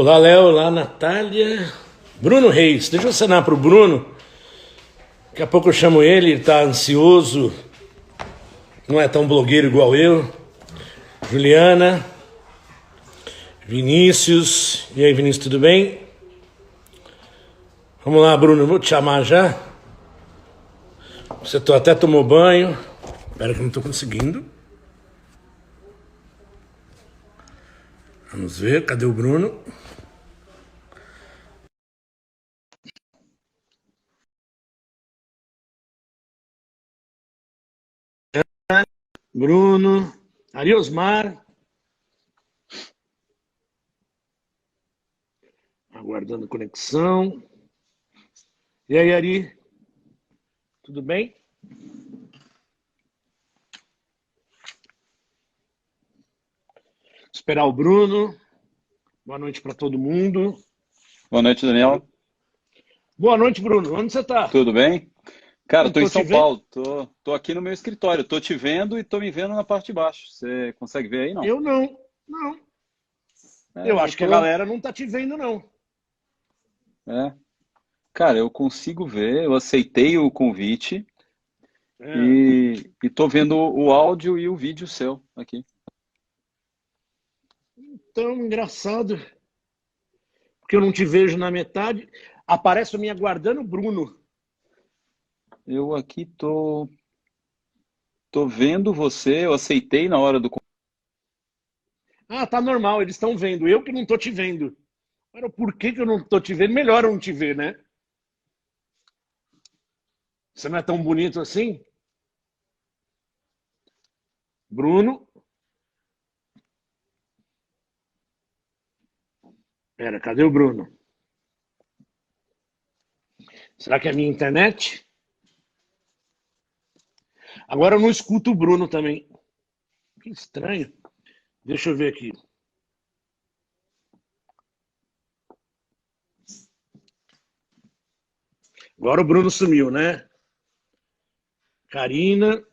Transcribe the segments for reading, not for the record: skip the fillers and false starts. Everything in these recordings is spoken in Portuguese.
Olá, Léo. Olá, Natália. Bruno Reis. Deixa eu assinar para o Bruno. Daqui a pouco eu chamo ele, ele está ansioso. Não é tão blogueiro igual eu. Juliana. Vinícius. E aí, Vinícius, tudo bem? Vamos lá, Bruno. Eu vou te chamar já. Você até tomou banho. Espera que eu não estou conseguindo. Vamos ver, cadê o Bruno? Bruno, Ariosmar. Aguardando conexão. E aí, Ari? Tudo bem? Esperar o Bruno. Boa noite para todo mundo. Boa noite, Daniel. Boa noite, Bruno. Onde você está? Tudo bem? Cara, Não estou em tô te São vendo. Paulo. Tô aqui no meu escritório. Tô te vendo e tô me vendo na parte de baixo. Você consegue ver aí, não? Eu não. Não. Eu É, eu acho que a tô. galera não está te vendo, não. É. Cara, eu consigo ver. Eu aceitei o convite É. e tô vendo o áudio e o vídeo seu aqui. Tão engraçado. Porque eu não te vejo na metade. Aparece me aguardando o Bruno. Eu aqui tô vendo você. Eu aceitei na hora do. Ah, tá normal, eles estão vendo. Eu que não tô te vendo. Agora, por que que eu não tô te vendo? Melhor eu não te ver, né? Você não é tão bonito assim? Bruno? Pera, cadê o Bruno? Será que é a minha internet? Agora eu não escuto o Bruno também. Que estranho. Deixa eu ver aqui. Agora o Bruno sumiu, né? Karina.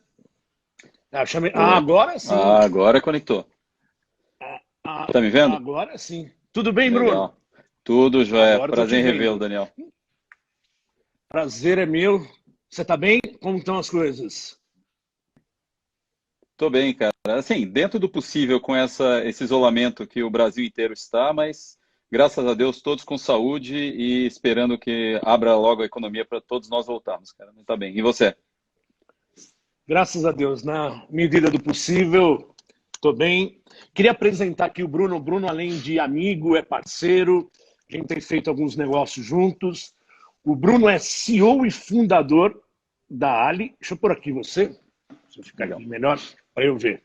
Ah, chamei... Oi. agora sim. Ah, agora conectou. Ah, Tá me vendo? agora sim. Tudo bem, Bruno? Legal. Tudo jóia. Agora eu tô te Prazer em revê-lo, vendo. Daniel. Prazer é meu. Você tá bem? Como estão as coisas? Tô bem, cara. Assim, dentro do possível com esse isolamento que o Brasil inteiro está, mas graças a Deus todos com saúde e esperando que abra logo a economia para todos nós voltarmos, cara. Mas tá bem. E você? Graças a Deus, na medida do possível, estou bem. Queria apresentar aqui o Bruno. O Bruno, além de amigo, é parceiro. A gente tem feito alguns negócios juntos. O Bruno é CEO e fundador da Ali. Deixa eu pôr aqui você. Deixa eu ficar Legal. aqui melhor para eu ver.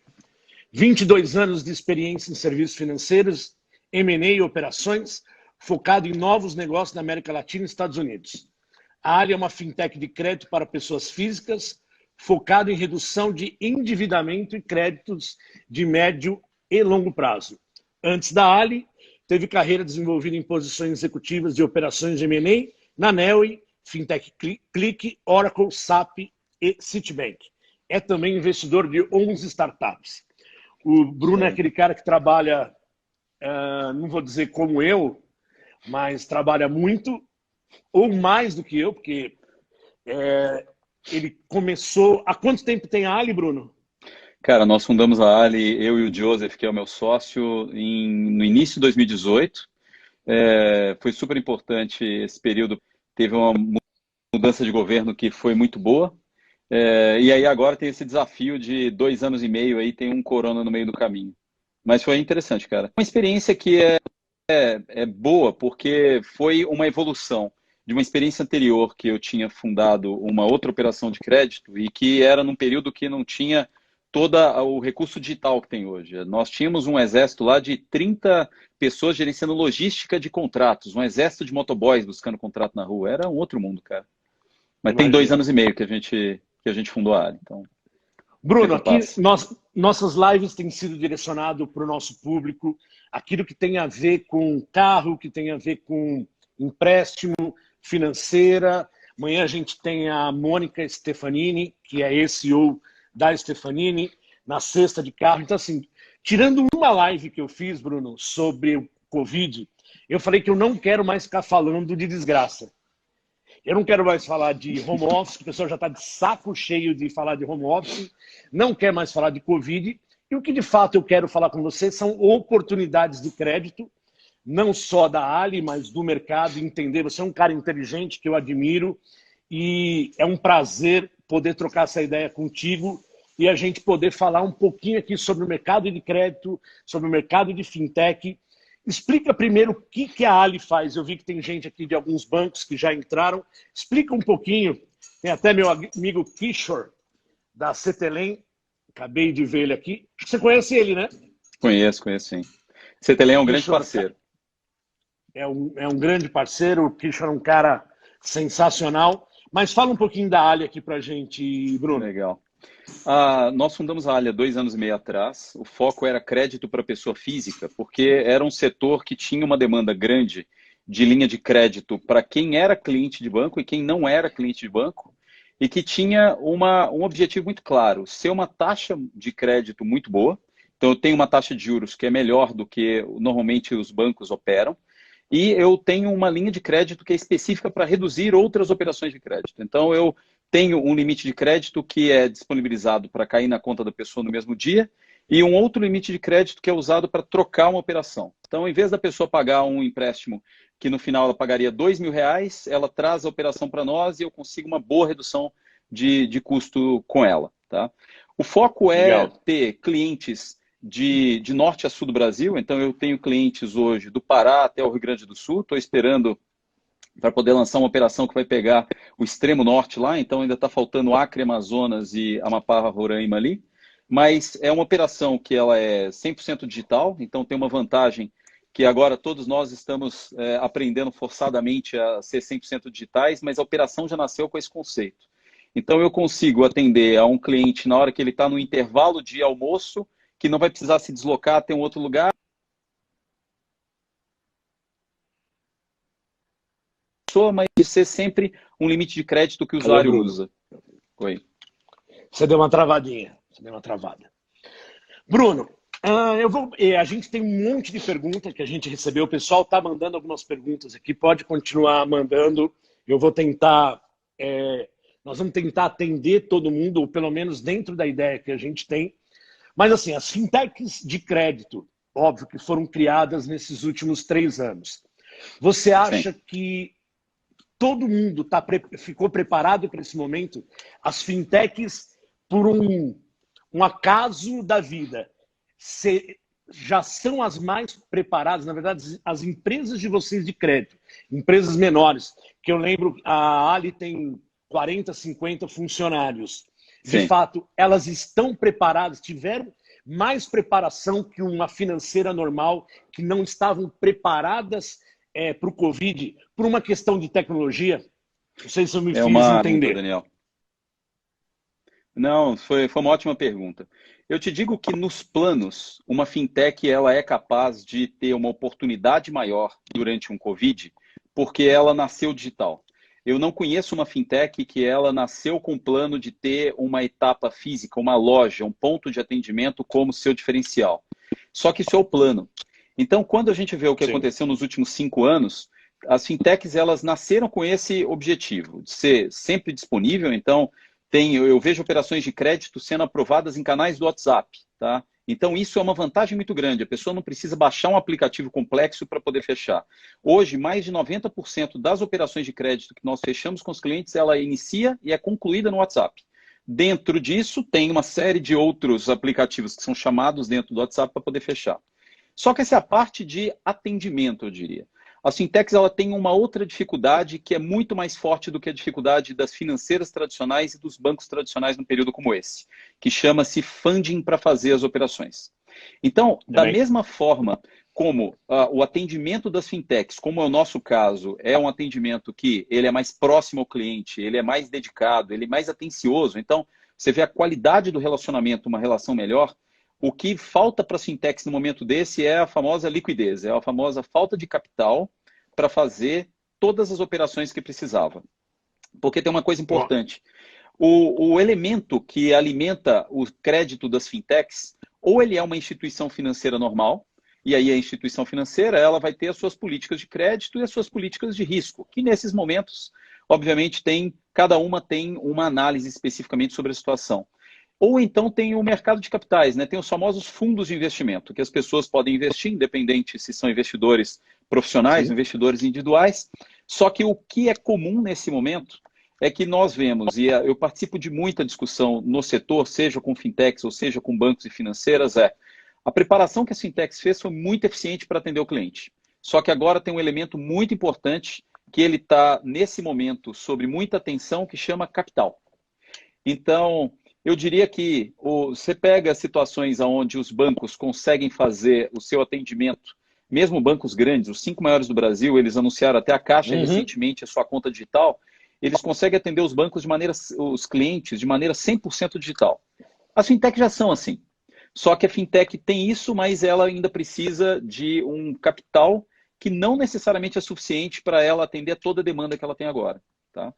22 anos de experiência em serviços financeiros, M&A e operações, focado em novos negócios na América Latina e Estados Unidos. A Ali é uma fintech de crédito para pessoas físicas, focado em redução de endividamento e créditos de médio e longo prazo. Antes da Ali, teve carreira desenvolvida em posições executivas de operações de M&A na Neoway, Fintech Click, Oracle, SAP e Citibank. É também investidor de 11 startups. O Isso Bruno é aí. aquele cara que trabalha, não vou dizer como eu, mas trabalha muito, ou mais do que eu, porque ele começou... Há quanto tempo tem a Ali, Bruno? Cara, nós fundamos a Ali, eu e o Joseph, que é o meu sócio, no início de 2018. Foi super importante esse período. Teve uma mudança de governo que foi muito boa. E aí agora tem esse desafio de 2 anos e meio aí, tem um corona no meio do caminho. Mas foi interessante, cara. Uma experiência que é boa porque foi uma evolução de uma experiência anterior que eu tinha fundado uma outra operação de crédito e que era num período que não tinha todo o recurso digital que tem hoje. Nós tínhamos um exército lá de 30 pessoas gerenciando logística de contratos, um exército de motoboys buscando contrato na rua. Era um outro mundo, cara. Mas tem dois Imagino. anos e meio que a gente fundou a área. Então, Bruno, tempo aqui passa. nossas lives têm sido direcionadas para o nosso público, aquilo que tem a ver com carro, que tem a ver com empréstimo financeira. Amanhã a gente tem a Mônica Stefanini, que é CEO da Stefanini, na cesta de carro. Então, assim, tirando uma live que eu fiz, Bruno, sobre o Covid, eu falei que eu não quero mais ficar falando de desgraça. Eu não quero mais falar de home office, que o pessoal já está de saco cheio de falar de home office, não quer mais falar de Covid. E o que de fato eu quero falar com você são oportunidades de crédito, não só da Ali, mas do mercado, entender. Você é um cara inteligente que eu admiro e é um prazer poder trocar essa ideia contigo e a gente poder falar um pouquinho aqui sobre o mercado de crédito, sobre o mercado de fintech. Explica primeiro o que a Ali faz. Eu vi que tem gente aqui de alguns bancos que já entraram. Explica um pouquinho. Tem até meu amigo Kishore, da Cetelem. Acabei de ver ele aqui. Você conhece ele, né? Conheço sim. Cetelem é um grande parceiro. É um grande parceiro. O Kishore é um cara sensacional. Mas fala um pouquinho da Ali aqui pra gente, Bruno. Legal. Nós fundamos a Ali há 2 anos e meio atrás. O foco era crédito para pessoa física, porque era um setor que tinha uma demanda grande de linha de crédito para quem era cliente de banco e quem não era cliente de banco, e que tinha um objetivo muito claro, ser uma taxa de crédito muito boa. Então, eu tenho uma taxa de juros que é melhor do que normalmente os bancos operam, e eu tenho uma linha de crédito que é específica para reduzir outras operações de crédito. Então, eu tenho um limite de crédito que é disponibilizado para cair na conta da pessoa no mesmo dia e um outro limite de crédito que é usado para trocar uma operação. Então, em vez da pessoa pagar um empréstimo que no final ela pagaria R$ 2.000, ela traz a operação para nós e eu consigo uma boa redução de custo com ela. Tá? O foco é ter clientes de norte a sul do Brasil. Então, eu tenho clientes hoje do Pará até o Rio Grande do Sul. Estou esperando para poder lançar uma operação que vai pegar o extremo norte lá, então ainda está faltando Acre, Amazonas e Amapá, Roraima ali, mas é uma operação que ela é 100% digital, então tem uma vantagem que agora todos nós estamos aprendendo forçadamente a ser 100% digitais, mas a operação já nasceu com esse conceito. Então eu consigo atender a um cliente na hora que ele está no intervalo de almoço, que não vai precisar se deslocar até um outro lugar, mas de ser sempre um limite de crédito que o usuário usa. Oi. Você deu uma travadinha. Você deu uma travada. Bruno, a gente tem um monte de perguntas que a gente recebeu. O pessoal está mandando algumas perguntas aqui. Pode continuar mandando. Eu vou tentar... nós vamos tentar atender todo mundo, ou pelo menos dentro da ideia que a gente tem. Mas assim, as fintechs de crédito, óbvio que foram criadas nesses últimos 3 anos. Você acha que todo mundo ficou preparado para esse momento? As fintechs, por um acaso da vida, já são as mais preparadas? Na verdade, as empresas de vocês de crédito, empresas menores, que eu lembro, a Ali tem 40, 50 funcionários. De fato, elas estão preparadas, tiveram mais preparação que uma financeira normal, que não estavam preparadas para o Covid, por uma questão de tecnologia? Não sei se eu me fiz entender. Daniel. Não, foi uma ótima pergunta. Eu te digo que nos planos, uma fintech ela é capaz de ter uma oportunidade maior durante um Covid, porque ela nasceu digital. Eu não conheço uma fintech que ela nasceu com o plano de ter uma etapa física, uma loja, um ponto de atendimento como seu diferencial. Só que isso é o plano. Então, quando a gente vê o que aconteceu nos últimos 5 anos, as fintechs elas nasceram com esse objetivo, de ser sempre disponível. Então, eu vejo operações de crédito sendo aprovadas em canais do WhatsApp. Tá? Então, isso é uma vantagem muito grande. A pessoa não precisa baixar um aplicativo complexo para poder fechar. Hoje, mais de 90% das operações de crédito que nós fechamos com os clientes, ela inicia e é concluída no WhatsApp. Dentro disso, tem uma série de outros aplicativos que são chamados dentro do WhatsApp para poder fechar. Só que essa é a parte de atendimento, eu diria. As fintechs ela tem uma outra dificuldade que é muito mais forte do que a dificuldade das financeiras tradicionais e dos bancos tradicionais num período como esse, que chama-se funding para fazer as operações. Então, da mesma forma como o atendimento das fintechs, como é o nosso caso, é um atendimento que ele é mais próximo ao cliente, ele é mais dedicado, ele é mais atencioso. Então, você vê a qualidade do relacionamento, uma relação melhor. O que falta para as fintechs no momento desse é a famosa liquidez, é a famosa falta de capital para fazer todas as operações que precisava. Porque tem uma coisa importante. O elemento que alimenta o crédito das fintechs, ou ele é uma instituição financeira normal, E aí a instituição financeira ela vai ter as suas políticas de crédito e as suas políticas de risco, que nesses momentos, obviamente, cada uma tem uma análise especificamente sobre a situação. Ou então tem o mercado de capitais, né? Tem os famosos fundos de investimento, que as pessoas podem investir, independente se são investidores profissionais, Sim. investidores individuais. Só que o que é comum nesse momento é que nós vemos, e eu participo de muita discussão no setor, seja com fintechs ou seja com bancos e financeiras, a preparação que a fintechs fez foi muito eficiente para atender o cliente. Só que agora tem um elemento muito importante que ele está, nesse momento, sob muita atenção, que chama capital. Então, eu diria que você pega situações onde os bancos conseguem fazer o seu atendimento, mesmo bancos grandes, os 5 maiores do Brasil, eles anunciaram até a Caixa recentemente a sua conta digital, eles conseguem atender os bancos os clientes de maneira 100% digital. As fintechs já são assim. Só que a fintech tem isso, mas ela ainda precisa de um capital que não necessariamente é suficiente para ela atender toda a demanda que ela tem agora. Tá?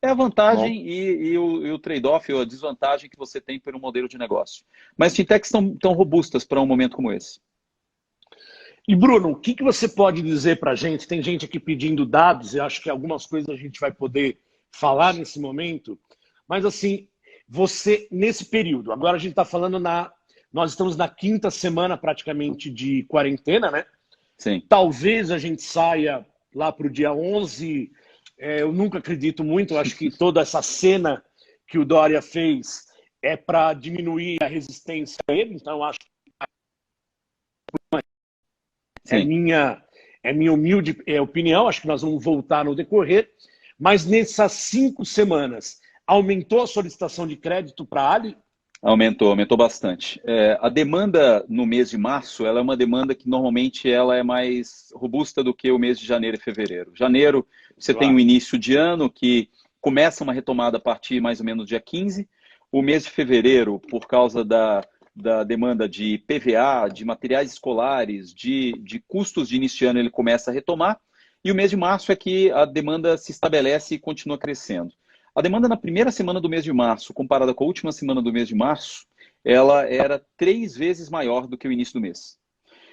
É a vantagem e o trade-off, ou a desvantagem que você tem por um modelo de negócio. Mas fintechs estão tão robustas para um momento como esse. E Bruno, o que você pode dizer para a gente? Tem gente aqui pedindo dados, e acho que algumas coisas a gente vai poder falar nesse momento. Mas assim, você, nesse período, agora a gente está falando nós estamos na 5ª semana praticamente de quarentena, né? Sim. Talvez a gente saia lá para o dia 11. Eu nunca acredito muito, eu acho que toda essa cena que o Dória fez é para diminuir a resistência a ele, então eu acho que é minha humilde opinião, acho que nós vamos voltar no decorrer, mas nessas 5 semanas, aumentou a solicitação de crédito para a Ali? Aumentou bastante. A demanda no mês de março, ela é uma demanda que normalmente ela é mais robusta do que o mês de janeiro e fevereiro. Janeiro, você tem um início de ano que começa uma retomada a partir mais ou menos do dia 15. O mês de fevereiro, por causa da demanda de PVA, de materiais escolares, de custos de início de ano, ele começa a retomar. E o mês de março é que a demanda se estabelece e continua crescendo. A demanda na primeira semana do mês de março, comparada com a última semana do mês de março, ela era 3 vezes maior do que o início do mês.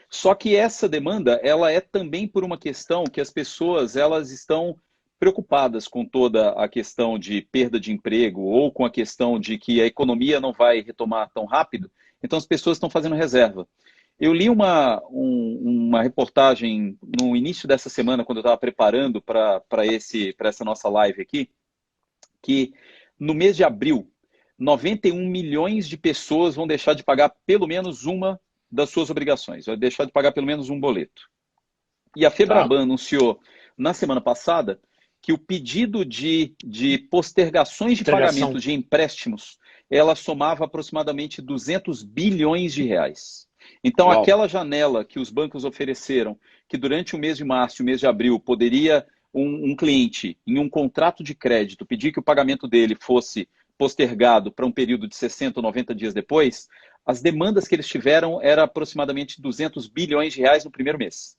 Só que essa demanda, ela é também por uma questão que as pessoas elas estão preocupadas com toda a questão de perda de emprego ou com a questão de que a economia não vai retomar tão rápido. Então as pessoas estão fazendo reserva. Eu li uma reportagem no início dessa semana, quando eu estava preparando para essa nossa live aqui, que no mês de abril, 91 milhões de pessoas vão deixar de pagar pelo menos uma das suas obrigações, vai deixar de pagar pelo menos um boleto. E a Febraban anunciou na semana passada que o pedido de postergações de pagamento de empréstimos, ela somava aproximadamente 200 bilhões de reais. Então, aquela janela que os bancos ofereceram, que durante o mês de março e o mês de abril poderia um cliente, em um contrato de crédito, pedir que o pagamento dele fosse postergado para um período de 60 ou 90 dias depois, as demandas que eles tiveram eram aproximadamente 200 bilhões de reais no primeiro mês.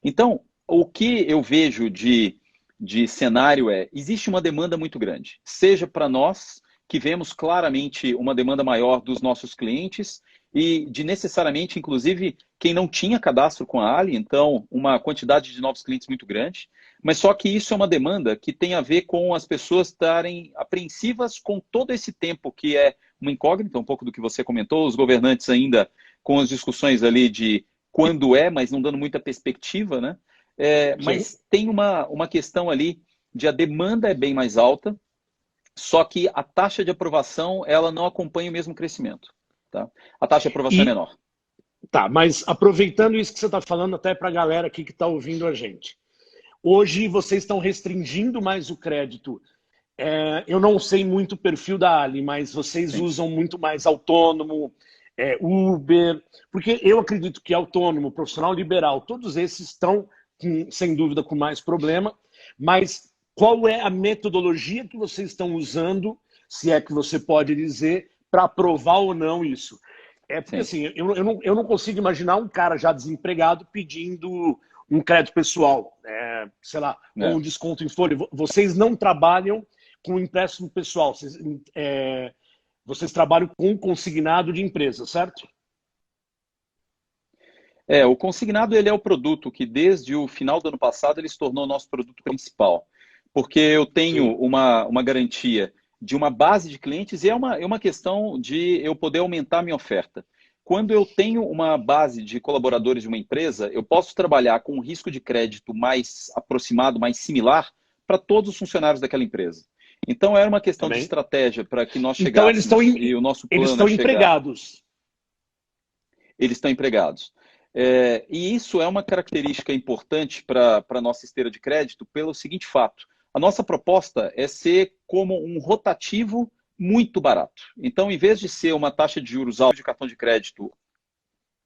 Então, o que eu vejo de cenário existe uma demanda muito grande, seja para nós, que vemos claramente uma demanda maior dos nossos clientes, e de necessariamente, inclusive, quem não tinha cadastro com a Ali, então uma quantidade de novos clientes muito grande, mas só que isso é uma demanda que tem a ver com as pessoas estarem apreensivas com todo esse tempo que é uma incógnita, um pouco do que você comentou, os governantes ainda com as discussões ali de quando mas não dando muita perspectiva, né? Mas tem uma questão ali de a demanda é bem mais alta, só que a taxa de aprovação ela não acompanha o mesmo crescimento. Tá? A taxa de aprovação é menor. Tá, mas aproveitando isso que você está falando, até para a galera aqui que está ouvindo a gente. Hoje vocês estão restringindo mais o crédito. Eu não sei muito o perfil da Ali, mas vocês usam muito mais autônomo, Uber, porque eu acredito que autônomo, profissional liberal, todos esses estão, sem dúvida, com mais problema, mas qual é a metodologia que vocês estão usando, se é que você pode dizer, para aprovar ou não isso? Porque assim, eu não consigo imaginar um cara já desempregado pedindo um crédito pessoal, sei lá, ou um desconto em folha. Vocês não trabalham com empréstimo pessoal, vocês trabalham com consignado de empresa, certo? O consignado ele é o produto que desde o final do ano passado ele se tornou o nosso produto principal, porque eu tenho uma garantia de uma base de clientes e é uma questão de eu poder aumentar a minha oferta. Quando eu tenho uma base de colaboradores de uma empresa, eu posso trabalhar com um risco de crédito mais aproximado, mais similar para todos os funcionários daquela empresa. Então, era uma questão de estratégia para que nós Então, chegássemos e o nosso plano eles estão empregados. Eles estão empregados. E isso é uma característica importante para a nossa esteira de crédito pelo seguinte fato. A nossa proposta é ser como um rotativo muito barato. Então, em vez de ser uma taxa de juros alta de cartão de crédito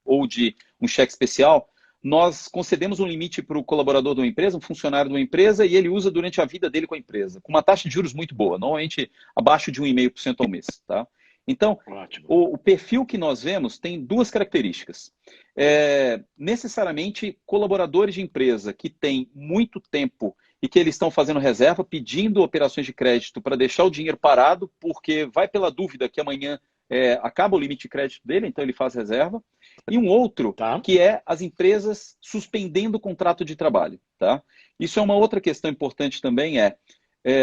ou de um cheque especial, nós concedemos um limite para o colaborador de uma empresa, um funcionário de uma empresa, e ele usa durante a vida dele com a empresa, com uma taxa de juros muito boa, normalmente abaixo de 1,5% ao mês. Tá? Então, o perfil que nós vemos tem duas características. Necessariamente, colaboradores de empresa que têm muito tempo e que eles estão fazendo reserva, pedindo operações de crédito para deixar o dinheiro parado, porque vai pela dúvida que amanhã acaba o limite de crédito dele, então ele faz reserva. E um outro, que é as empresas suspendendo o contrato de trabalho. Tá? Isso é uma outra questão importante também,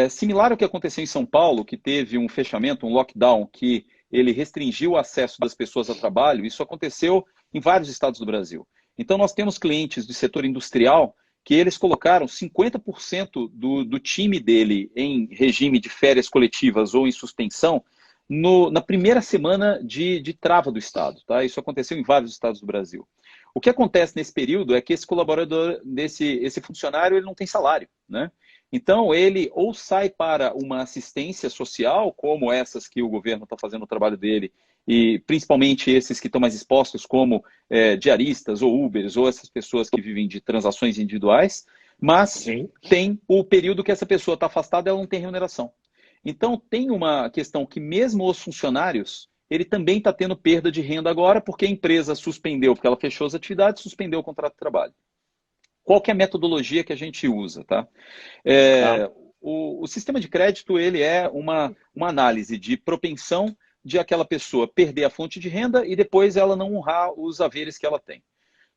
similar ao que aconteceu em São Paulo, que teve um fechamento, um lockdown, que ele restringiu o acesso das pessoas ao trabalho. Isso aconteceu em vários estados do Brasil. Então, nós temos clientes do setor industrial que eles colocaram 50% do time dele em regime de férias coletivas ou em suspensão na primeira semana de trava do Estado. Tá? Isso aconteceu em vários estados do Brasil. O que acontece nesse período é que esse colaborador, esse funcionário, ele não tem salário, né? Então, ele ou sai para uma assistência social, como essas que o governo está fazendo o trabalho dele, e principalmente esses que estão mais expostos, como diaristas ou Ubers, ou essas pessoas que vivem de transações individuais, mas tem o período que essa pessoa está afastada e ela não tem remuneração. Então, tem uma questão que mesmo os funcionários, ele também está tendo perda de renda agora, porque a empresa suspendeu, porque ela fechou as atividades, suspendeu o contrato de trabalho. Qual que é a metodologia que a gente usa? Tá? O sistema de crédito ele é uma análise de propensão de aquela pessoa perder a fonte de renda e depois ela não honrar os haveres que ela tem.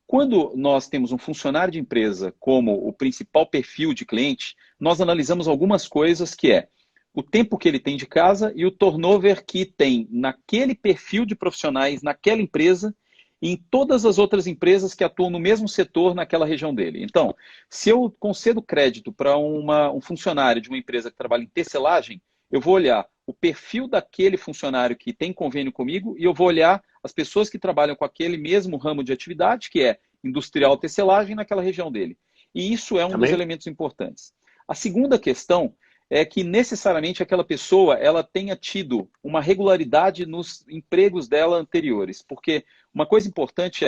Quando nós temos um funcionário de empresa como o principal perfil de cliente, nós analisamos algumas coisas que é o tempo que ele tem de casa e o turnover que tem naquele perfil de profissionais, naquela empresa, e em todas as outras empresas que atuam no mesmo setor naquela região dele. Então, se eu concedo crédito para um funcionário de uma empresa que trabalha em tecelagem, eu vou olhar o perfil daquele funcionário que tem convênio comigo e eu vou olhar as pessoas que trabalham com aquele mesmo ramo de atividade, que é industrial tecelagem, naquela região dele. E isso é um dos elementos importantes. A segunda questão é que necessariamente aquela pessoa ela tenha tido uma regularidade nos empregos dela anteriores. Porque uma coisa importante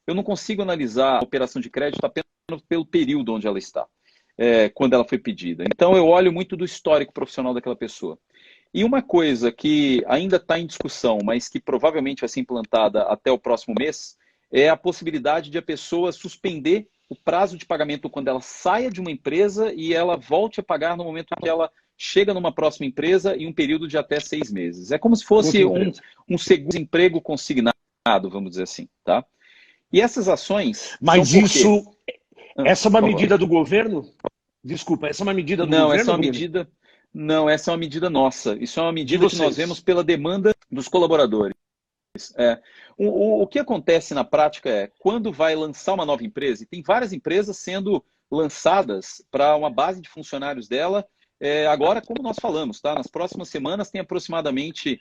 eu não consigo analisar a operação de crédito apenas pelo período onde ela está, quando ela foi pedida. Então eu olho muito do histórico profissional daquela pessoa. E uma coisa que ainda está em discussão, mas que provavelmente vai ser implantada até o próximo mês, é a possibilidade de a pessoa suspender o prazo de pagamento quando ela saia de uma empresa e ela volte a pagar no momento que ela chega numa próxima empresa em um período de até 6 meses. É como se fosse um seguro-emprego consignado, vamos dizer assim. Tá? E essas ações... Mas essa é uma medida do governo? Desculpa, essa é uma medida do governo? Não, essa é uma medida nossa. Isso é uma medida que nós vemos pela demanda dos colaboradores. O que acontece na prática quando vai lançar uma nova empresa, e tem várias empresas sendo lançadas para uma base de funcionários dela, agora, como nós falamos, tá? Nas próximas semanas tem aproximadamente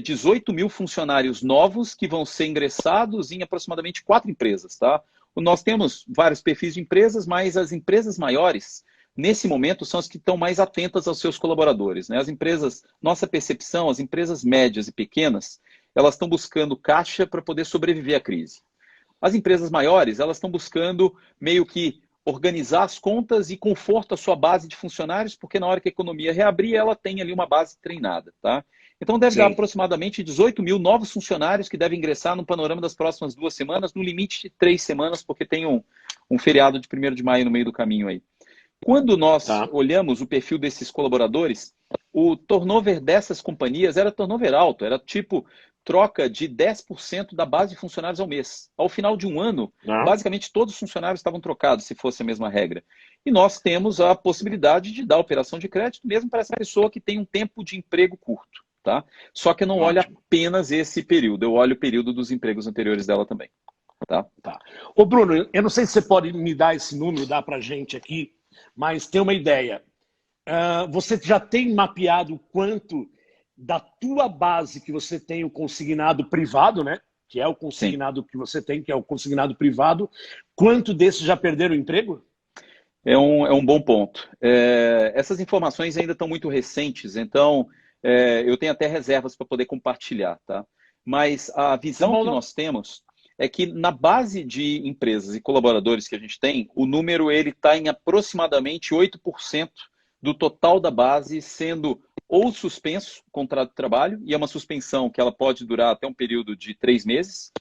18 mil funcionários novos que vão ser ingressados em aproximadamente 4 empresas. Tá? Nós temos vários perfis de empresas, mas as empresas maiores, nesse momento, são as que estão mais atentas aos seus colaboradores. Né? As empresas, nossa percepção, as empresas médias e pequenas, elas estão buscando caixa para poder sobreviver à crise. As empresas maiores, elas estão buscando meio que organizar as contas e conforto à sua base de funcionários, porque na hora que a economia reabrir, ela tem ali uma base treinada. Tá? Então deve dar aproximadamente 18 mil novos funcionários que devem ingressar no panorama das próximas 2 semanas, no limite de 3 semanas, porque tem um feriado de 1º de maio no meio do caminho aí. Quando nós olhamos o perfil desses colaboradores, o turnover dessas companhias era turnover alto, era tipo troca de 10% da base de funcionários ao mês. Ao final de um ano, basicamente todos os funcionários estavam trocados, se fosse a mesma regra. E nós temos a possibilidade de dar operação de crédito mesmo para essa pessoa que tem um tempo de emprego curto. Tá? Só que eu não olho apenas esse período, eu olho o período dos empregos anteriores dela também. Tá? Ô Bruno, eu não sei se você pode me dar esse número, dar para a gente aqui, mas tem uma ideia. Você já tem mapeado o quanto da tua base que você tem o consignado privado, né? Que é o consignado que você tem, que é o consignado privado. Quanto desses já perderam o emprego? É um bom ponto. Essas informações ainda estão muito recentes, então eu tenho até reservas para poder compartilhar, tá? Mas a visão que nós temos é que na base de empresas e colaboradores que a gente tem, o número ele está em aproximadamente 8% do total da base sendo ou suspenso o contrato de trabalho, e é uma suspensão que ela pode durar até um período de 3 meses,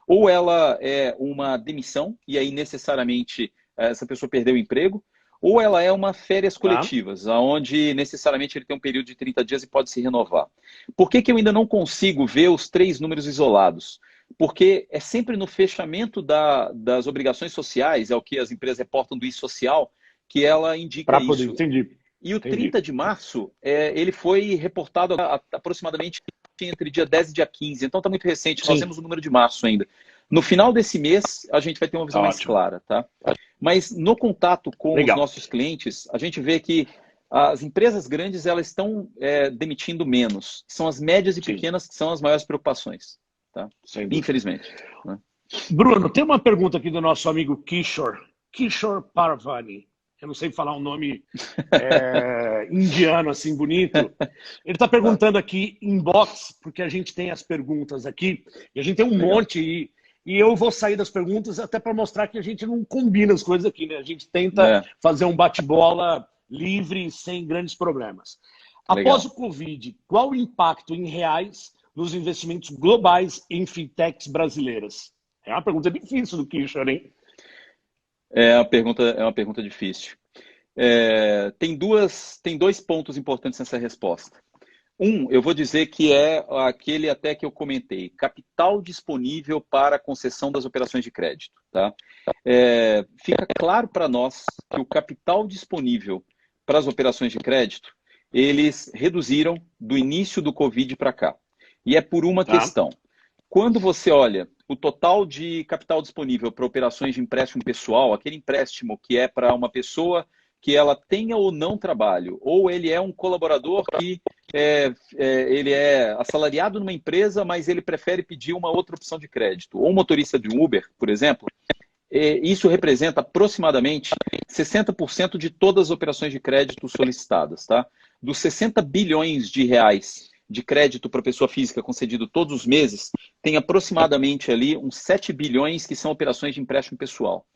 ou ela é uma demissão, e aí necessariamente essa pessoa perdeu o emprego, ou ela é uma férias coletivas, onde necessariamente ele tem um período de 30 dias e pode se renovar. Por que eu ainda não consigo ver os 3 números isolados? Porque é sempre no fechamento das obrigações sociais, é o que as empresas reportam do e-social, que ela indica isso. Entendi. E o 30 de março, ele foi reportado aproximadamente entre dia 10 e dia 15. Então está muito recente, nós temos o número de março ainda. No final desse mês, a gente vai ter uma visão mais clara. Tá? Mas no contato com os nossos clientes, a gente vê que as empresas grandes elas estão demitindo menos. São as médias e pequenas que são as maiores preocupações. Tá? Infelizmente. Né? Bruno, tem uma pergunta aqui do nosso amigo Kishore Parvani. Eu não sei falar um nome indiano assim bonito. Ele está perguntando aqui inbox, porque a gente tem as perguntas aqui, e a gente tem um monte, e eu vou sair das perguntas até para mostrar que a gente não combina as coisas aqui, né? A gente tenta fazer um bate-bola livre, sem grandes problemas. Após o Covid, qual o impacto em reais nos investimentos globais em fintechs brasileiras? É uma pergunta difícil do Kishore, hein? É uma pergunta difícil. Tem 2 pontos importantes nessa resposta. Eu vou dizer que é aquele até que eu comentei, capital disponível para a concessão das operações de crédito. Tá? Fica claro para nós que o capital disponível para as operações de crédito, eles reduziram do início do Covid para cá. E é por uma questão. Quando você olha o total de capital disponível para operações de empréstimo pessoal, aquele empréstimo que é para uma pessoa que ela tenha ou não trabalho, ou ele é um colaborador que ele é assalariado numa empresa, mas ele prefere pedir uma outra opção de crédito, ou um motorista de Uber, por exemplo, isso representa aproximadamente 60% de todas as operações de crédito solicitadas. Tá? Dos 60 bilhões de reais de crédito para pessoa física concedido todos os meses, tem aproximadamente ali uns 7 bilhões que são operações de empréstimo pessoal.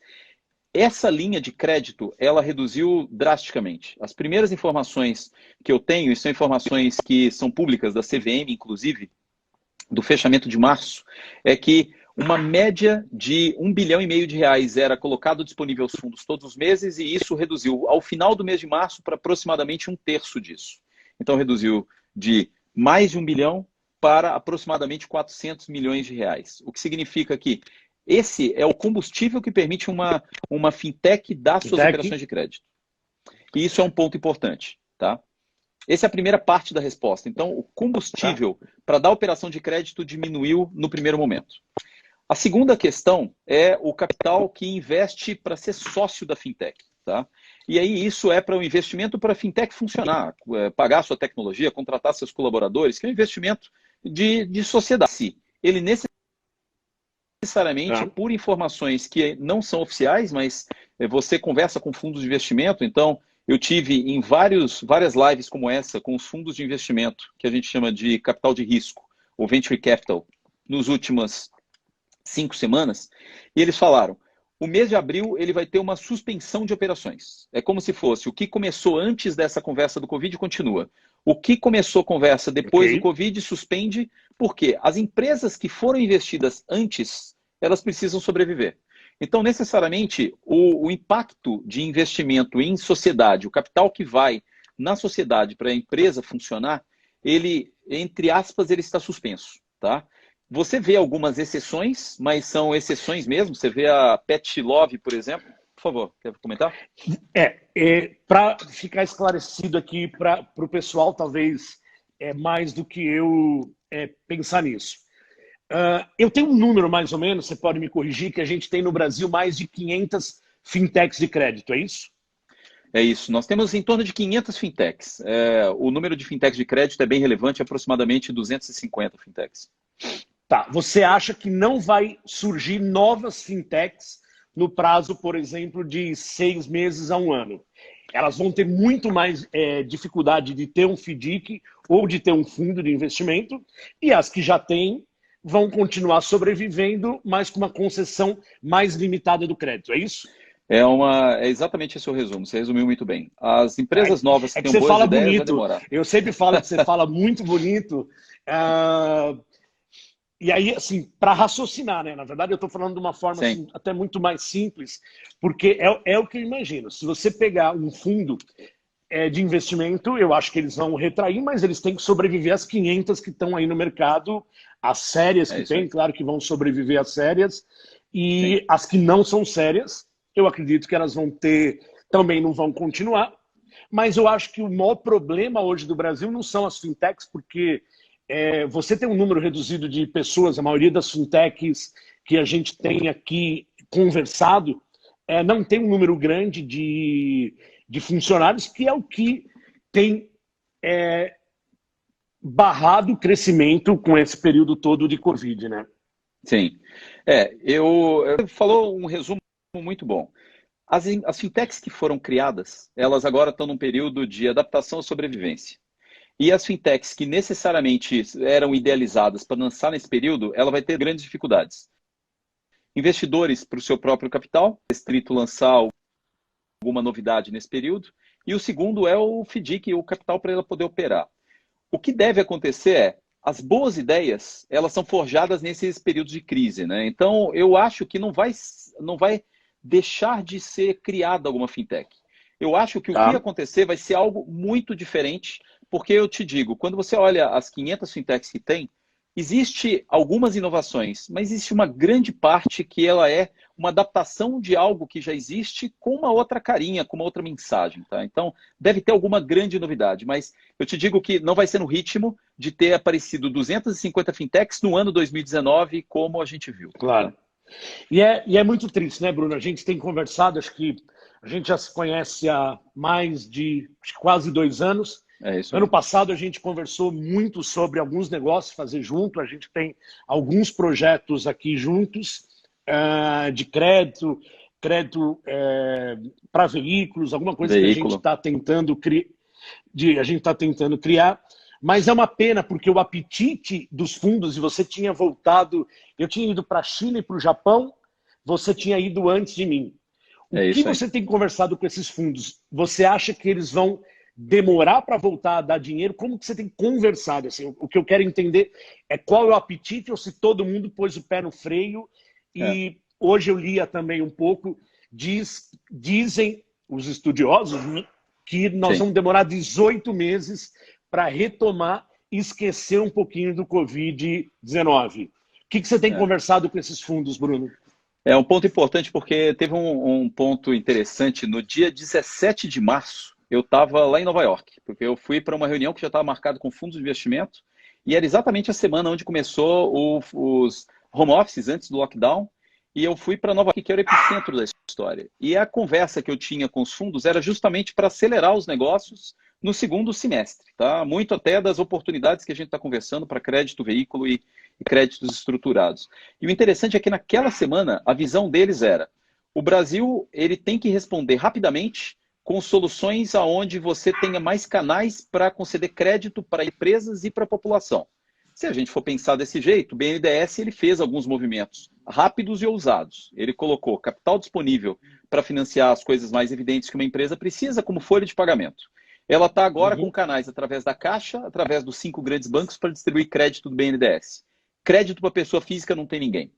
Essa linha de crédito, ela reduziu drasticamente. As primeiras informações que eu tenho, e são informações que são públicas da CVM, inclusive, do fechamento de março, é que uma média de 1,5 bilhão de reais era colocado disponível aos fundos todos os meses, e isso reduziu ao final do mês de março para aproximadamente 1/3 disso. Então reduziu de mais de 1 bilhão para aproximadamente 400 milhões de reais. O que significa que esse é o combustível que permite uma fintech dar suas operações de crédito. E isso é um ponto importante. Tá? Essa é a primeira parte da resposta. Então, o combustível para dar operação de crédito diminuiu no primeiro momento. A segunda questão é o capital que investe para ser sócio da fintech. Tá? E aí isso é para o investimento para a fintech funcionar, pagar sua tecnologia, contratar seus colaboradores, que é um investimento de sociedade. Ele necessariamente, por informações que não são oficiais, mas você conversa com fundos de investimento, então eu tive em várias lives como essa, com os fundos de investimento, que a gente chama de capital de risco, ou venture capital, nos últimas 5 semanas, e eles falaram, o mês de abril ele vai ter uma suspensão de operações. É como se fosse o que começou antes dessa conversa do Covid continua. O que começou a conversa depois do Covid suspende, porque as empresas que foram investidas antes, elas precisam sobreviver. Então, necessariamente, o impacto de investimento em sociedade, o capital que vai na sociedade para a empresa funcionar, ele, entre aspas, ele está suspenso. Tá? Você vê algumas exceções, mas são exceções mesmo. Você vê a Pet Love, por exemplo. Por favor, quer comentar? Para ficar esclarecido aqui para o pessoal, talvez mais do que eu pensar nisso. Eu tenho um número mais ou menos, você pode me corrigir, que a gente tem no Brasil mais de 500 fintechs de crédito, é isso? É isso. Nós temos em torno de 500 fintechs. O número de fintechs de crédito é bem relevante, aproximadamente 250 fintechs. Tá. Você acha que não vai surgir novas fintechs no prazo, por exemplo, de 6 meses a 1 ano? Elas vão ter muito mais dificuldade de ter um FDIC ou de ter um fundo de investimento, e as que já têm vão continuar sobrevivendo, mas com uma concessão mais limitada do crédito, é isso? É exatamente esse o resumo, você resumiu muito bem. As empresas novas que têm boas ideias vão demorar. Eu sempre falo que você fala muito bonito. E aí, assim, para raciocinar, né? Na verdade, eu estou falando de uma forma assim, até muito mais simples, porque é o que eu imagino. Se você pegar um fundo de investimento, eu acho que eles vão retrair, mas eles têm que sobreviver às 500 que estão aí no mercado, as sérias que tem, claro que vão sobreviver às sérias, e as que não são sérias, eu acredito que elas vão ter, também não vão continuar, mas eu acho que o maior problema hoje do Brasil não são as fintechs, porque você tem um número reduzido de pessoas, a maioria das fintechs que a gente tem aqui conversado, não tem um número grande de funcionários, que é o que tem barrado o crescimento com esse período todo de Covid, né? Sim. Eu falou um resumo muito bom. As fintechs que foram criadas, elas agora estão num período de adaptação à sobrevivência. E as fintechs que necessariamente eram idealizadas para lançar nesse período, ela vai ter grandes dificuldades. Investidores para o seu próprio capital, restrito lançar alguma novidade nesse período. E o segundo é o FDIC, o capital para ela poder operar. O que deve acontecer as boas ideias, elas são forjadas nesses períodos de crise, né? Então, eu acho que não vai deixar de ser criada alguma fintech. Eu acho que o que acontecer vai ser algo muito diferente, porque eu te digo, quando você olha as 500 fintechs que tem, existe algumas inovações, mas existe uma grande parte que ela é uma adaptação de algo que já existe com uma outra carinha, com uma outra mensagem, tá? Então, deve ter alguma grande novidade, mas eu te digo que não vai ser no ritmo de ter aparecido 250 fintechs no ano 2019, como a gente viu. Claro. E é muito triste, né, Bruno? A gente tem conversado, acho que a gente já se conhece há mais de quase 2 anos. Ano passado a gente conversou muito sobre alguns negócios fazer junto, a gente tem alguns projetos aqui juntos, de crédito para veículos, alguma coisa que a gente está tentando criar, mas é uma pena porque o apetite dos fundos, e você tinha voltado, eu tinha ido para a China e para o Japão, você tinha ido antes de mim. O que você tem conversado com esses fundos? Você acha que eles vão demorar para voltar a dar dinheiro? Como que você tem conversado? Assim, o que eu quero entender é qual é o apetite ou se todo mundo pôs o pé no freio. E hoje eu lia também um pouco, dizem os estudiosos, né, que nós vamos demorar 18 meses para retomar e esquecer um pouquinho do Covid-19. O que você tem conversado com esses fundos, Bruno? É um ponto importante porque teve um ponto interessante. No dia 17 de março, eu estava lá em Nova York, porque eu fui para uma reunião que já estava marcada com fundos de investimento, e era exatamente a semana onde começou os home offices antes do lockdown, e eu fui para Nova York, que era o epicentro da história. E a conversa que eu tinha com os fundos era justamente para acelerar os negócios no segundo semestre, tá? Muito até das oportunidades que a gente está conversando para crédito, veículo e créditos estruturados. E o interessante é que naquela semana a visão deles era: o Brasil ele tem que responder rapidamente com soluções aonde você tenha mais canais para conceder crédito para empresas e para a população. Se a gente for pensar desse jeito, o BNDES ele fez alguns movimentos rápidos e ousados. Ele colocou capital disponível para financiar as coisas mais evidentes que uma empresa precisa, como folha de pagamento. Ela está agora com canais através da Caixa, através dos 5 grandes bancos para distribuir crédito do BNDES. Crédito para pessoa física não tem ninguém.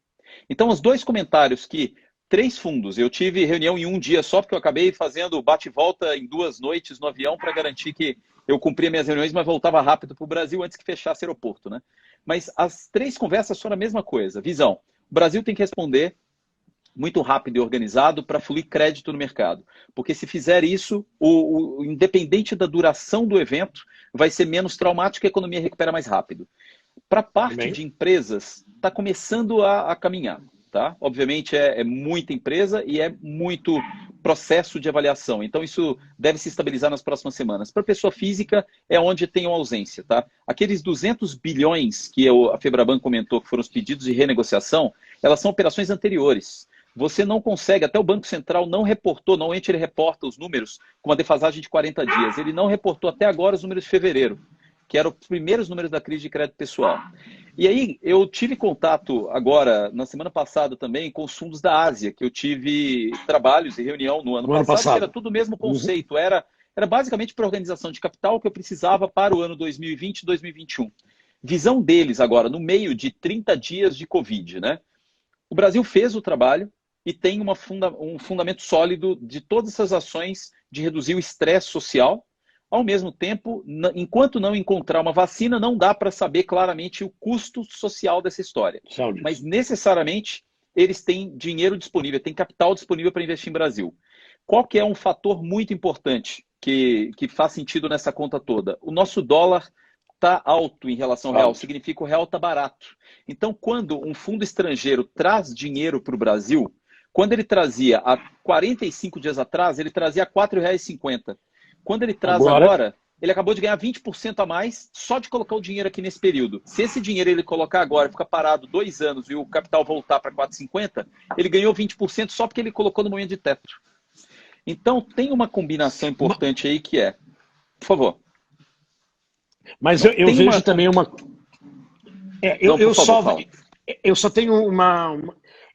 Então, os dois comentários que 3 fundos. Eu tive reunião em um dia só, porque eu acabei fazendo bate-volta em 2 noites no avião para garantir que eu cumpria minhas reuniões, mas voltava rápido para o Brasil antes que fechasse o aeroporto, né? Mas as 3 conversas foram a mesma coisa. Visão. O Brasil tem que responder muito rápido e organizado para fluir crédito no mercado. Porque se fizer isso, independente da duração do evento, vai ser menos traumático e a economia recupera mais rápido. Para a parte de empresas, está começando a caminhar. Tá? Obviamente é muita empresa e é muito processo de avaliação. Então isso deve se estabilizar nas próximas semanas. Para pessoa física é onde tem uma ausência. Tá? Aqueles 200 bilhões que a Febraban comentou que foram os pedidos de renegociação, elas são operações anteriores. Você não consegue, até o Banco Central não reportou, normalmente ele reporta os números com uma defasagem de 40 dias. Ele não reportou até agora os números de fevereiro, que eram os primeiros números da crise de crédito pessoal. E aí eu tive contato agora, na semana passada também, com os fundos da Ásia, que eu tive trabalhos e reunião no ano passado, que era tudo o mesmo conceito. Era basicamente para organização de capital que eu precisava para o ano 2020 e 2021. Visão deles agora, no meio de 30 dias de Covid, né? O Brasil fez o trabalho e tem um fundamento sólido de todas essas ações de reduzir o estresse social. Ao mesmo tempo, enquanto não encontrar uma vacina, não dá para saber claramente o custo social dessa história. Mas, necessariamente, eles têm dinheiro disponível, têm capital disponível para investir em Brasil. Qual que é um fator muito importante que faz sentido nessa conta toda? O nosso dólar está alto em relação ao real, significa que o real está barato. Então, quando um fundo estrangeiro traz dinheiro para o Brasil, quando ele trazia há 45 dias atrás, ele trazia R$ 4,50. Quando ele traz agora, ele acabou de ganhar 20% a mais só de colocar o dinheiro aqui nesse período. Se esse dinheiro ele colocar agora, fica parado 2 anos e o capital voltar para 4,50, ele ganhou 20% só porque ele colocou no momento de teto. Então, tem uma combinação importante aí que é... Por favor. Mas eu vejo também uma... Eu só tenho uma...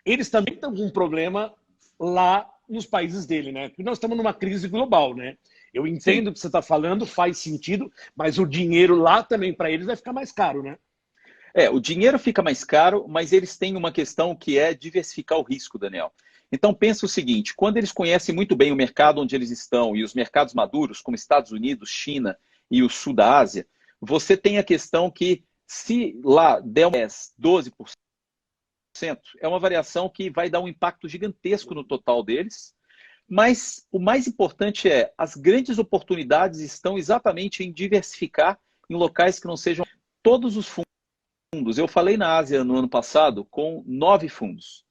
Eles também estão com um problema lá nos países dele, né? Porque nós estamos numa crise global, né? Eu entendo o que você está falando, faz sentido, mas o dinheiro lá também para eles vai ficar mais caro, né? O dinheiro fica mais caro, mas eles têm uma questão que é diversificar o risco, Daniel. Então pensa o seguinte, quando eles conhecem muito bem o mercado onde eles estão e os mercados maduros, como Estados Unidos, China e o sul da Ásia, você tem a questão que se lá der 10, 12%, é uma variação que vai dar um impacto gigantesco no total deles. Mas o mais importante é, as grandes oportunidades estão exatamente em diversificar em locais que não sejam todos os fundos. Eu falei na Ásia no ano passado com 9 fundos.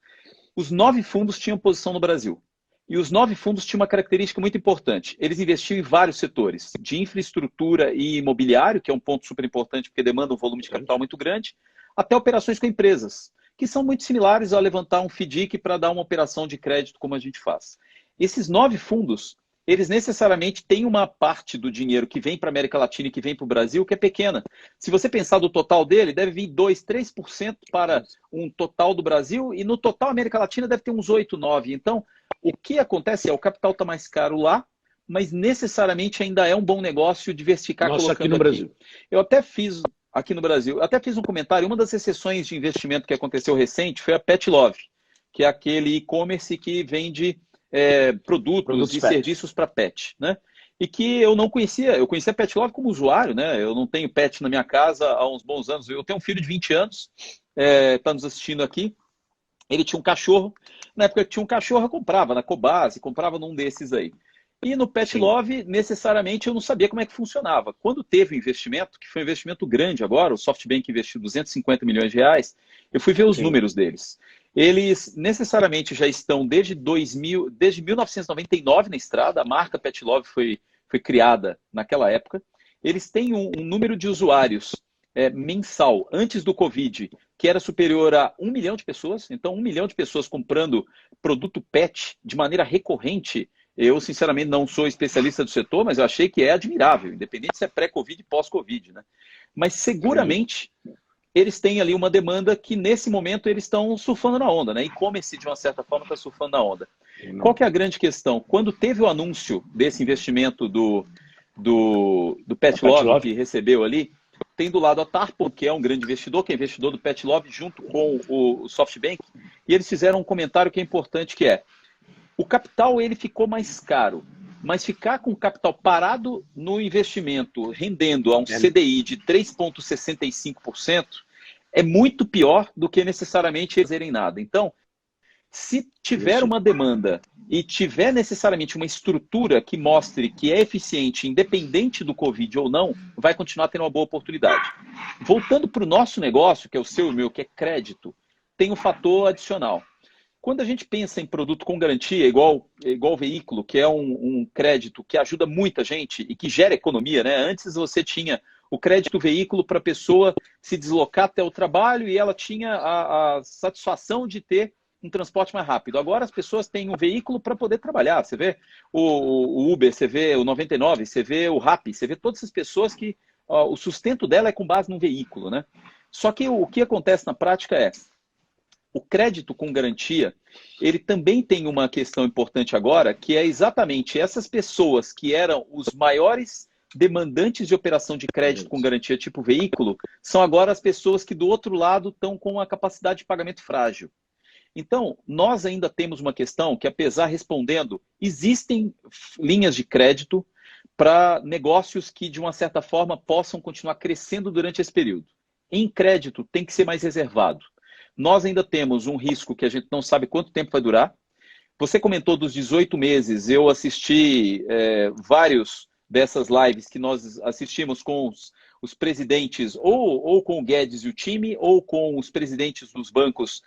Os 9 fundos tinham posição no Brasil. E os 9 fundos tinham uma característica muito importante. Eles investiam em vários setores, de infraestrutura e imobiliário, que é um ponto super importante porque demanda um volume de capital muito grande, até operações com empresas, que são muito similares a levantar um FDIC para dar uma operação de crédito como a gente faz. Esses 9 fundos, eles necessariamente têm uma parte do dinheiro que vem para a América Latina e que vem para o Brasil que é pequena. Se você pensar do total dele, deve vir 2, 3% para um total do Brasil e no total a América Latina deve ter uns 8, 9. Então, o que acontece é o capital está mais caro lá, mas necessariamente ainda é um bom negócio diversificar colocando aqui no Brasil. Eu até fiz aqui no Brasil, até fiz um comentário, uma das exceções de investimento que aconteceu recente foi a Pet Love, que é aquele e-commerce que vende produtos e serviços para pet, né? E que eu não conhecia, eu conhecia a Pet Love como usuário, né? Eu não tenho pet na minha casa há uns bons anos, eu tenho um filho de 20 anos, está nos assistindo aqui, ele tinha um cachorro, na época que tinha um cachorro eu comprava na Cobase, comprava num desses aí. E no Pet Love, necessariamente, eu não sabia como é que funcionava. Quando teve o investimento, que foi um investimento grande agora, o SoftBank investiu 250 milhões de reais, eu fui ver os números deles. Eles necessariamente já estão desde 1999 na estrada, a marca Pet Love foi criada naquela época. Eles têm um número de usuários mensal, antes do Covid, que era superior a 1 milhão de pessoas. Então, 1 milhão de pessoas comprando produto pet de maneira recorrente. Eu, sinceramente, não sou especialista do setor, mas eu achei que é admirável, independente se é pré-Covid e pós-Covid, né? Mas, seguramente, eles têm ali uma demanda que, nesse momento, eles estão surfando na onda, né? E-commerce, de uma certa forma, está surfando na onda. Qual que é a grande questão? Quando teve o anúncio desse investimento do Pet Love, que recebeu ali, tem do lado a Tarpon, que é um grande investidor, que é investidor do Pet Love, junto com o SoftBank, e eles fizeram um comentário que é importante, que é: o capital ele ficou mais caro, mas ficar com o capital parado no investimento, rendendo a um CDI de 3,65%, é muito pior do que necessariamente fazerem nada. Então, se tiver uma demanda e tiver necessariamente uma estrutura que mostre que é eficiente, independente do Covid ou não, vai continuar tendo uma boa oportunidade. Voltando para o nosso negócio, que é o seu e o meu, que é crédito, tem um fator adicional. Quando a gente pensa em produto com garantia, igual veículo, que é um crédito que ajuda muita gente e que gera economia, né? Antes você tinha o crédito veículo para a pessoa se deslocar até o trabalho e ela tinha a satisfação de ter um transporte mais rápido. Agora as pessoas têm um veículo para poder trabalhar. Você vê o Uber, você vê o 99, você vê o Rappi, você vê todas essas pessoas que o sustento dela é com base num veículo, né? Só que o que acontece na prática é: o crédito com garantia, ele também tem uma questão importante agora, que é exatamente essas pessoas que eram os maiores demandantes de operação de crédito com garantia tipo veículo, são agora as pessoas que do outro lado estão com a capacidade de pagamento frágil. Então, nós ainda temos uma questão que, apesar respondendo, existem linhas de crédito para negócios que, de uma certa forma, possam continuar crescendo durante esse período. Em crédito, tem que ser mais reservado. Nós ainda temos um risco que a gente não sabe quanto tempo vai durar. Você comentou dos 18 meses, eu assisti vários dessas lives que nós assistimos com os presidentes, ou com o Guedes e o time, ou com os presidentes dos bancos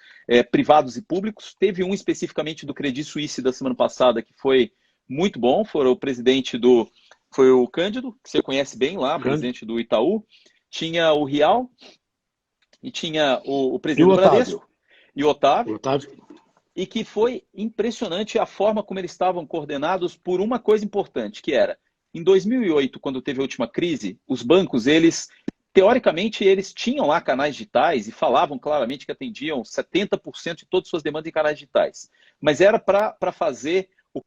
privados e públicos. Teve um especificamente do Credit Suisse da semana passada que foi muito bom, foi o Cândido, que você conhece bem lá, presidente do Itaú. Tinha o Rial e tinha o presidente do Bradesco e o Otávio. E que foi impressionante a forma como eles estavam coordenados por uma coisa importante, que era: em 2008, quando teve a última crise, os bancos, teoricamente, eles tinham lá canais digitais e falavam claramente que atendiam 70% de todas as suas demandas em canais digitais. Mas era para fazer o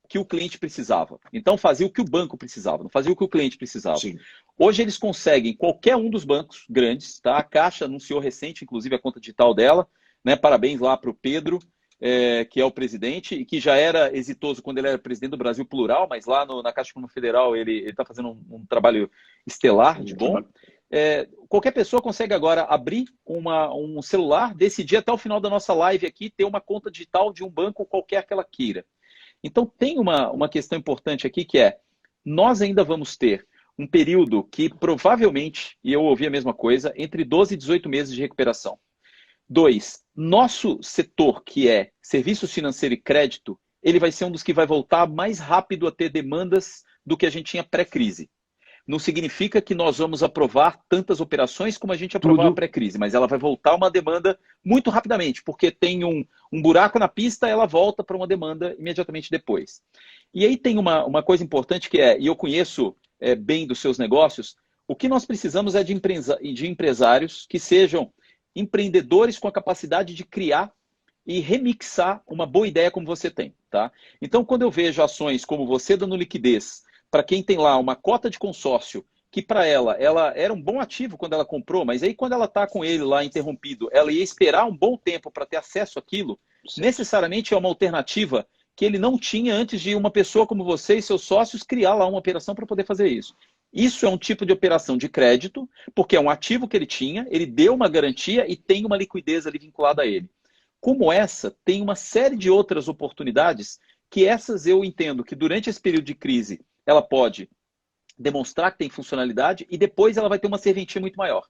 que o cliente precisava. Então, fazia o que o banco precisava, não fazia o que o cliente precisava. Sim. Hoje, eles conseguem, qualquer um dos bancos grandes, tá? A Caixa anunciou recente, inclusive, a conta digital dela, né? Parabéns lá para o Pedro, que é o presidente, e que já era exitoso quando ele era presidente do Brasil Plural, mas lá na Caixa Econômica Federal ele está fazendo um trabalho estelar, de bom. Qualquer pessoa consegue agora abrir um celular, decidir até o final da nossa live aqui, ter uma conta digital de um banco qualquer que ela queira. Então tem uma questão importante aqui, que é: nós ainda vamos ter um período que provavelmente, e eu ouvi a mesma coisa, entre 12 e 18 meses de recuperação. 2, nosso setor, que é serviços financeiros e crédito, ele vai ser um dos que vai voltar mais rápido a ter demandas do que a gente tinha pré-crise. Não significa que nós vamos aprovar tantas operações como a gente aprovava pré-crise, mas ela vai voltar uma demanda muito rapidamente, porque tem um buraco na pista, ela volta para uma demanda imediatamente depois. E aí tem uma coisa importante que e eu conheço bem dos seus negócios, o que nós precisamos é de empresários que sejam empreendedores com a capacidade de criar e remixar uma boa ideia como você tem, tá? Então, quando eu vejo ações como você dando liquidez para quem tem lá uma cota de consórcio, que para ela era um bom ativo quando ela comprou, mas aí quando ela está com ele lá interrompido, ela ia esperar um bom tempo para ter acesso àquilo, necessariamente é uma alternativa que ele não tinha antes de uma pessoa como você e seus sócios criar lá uma operação para poder fazer isso. Isso é um tipo de operação de crédito, porque é um ativo que ele tinha, ele deu uma garantia e tem uma liquidez ali vinculada a ele. Como essa, tem uma série de outras oportunidades que essas eu entendo que durante esse período de crise ela pode demonstrar que tem funcionalidade e depois ela vai ter uma serventia muito maior.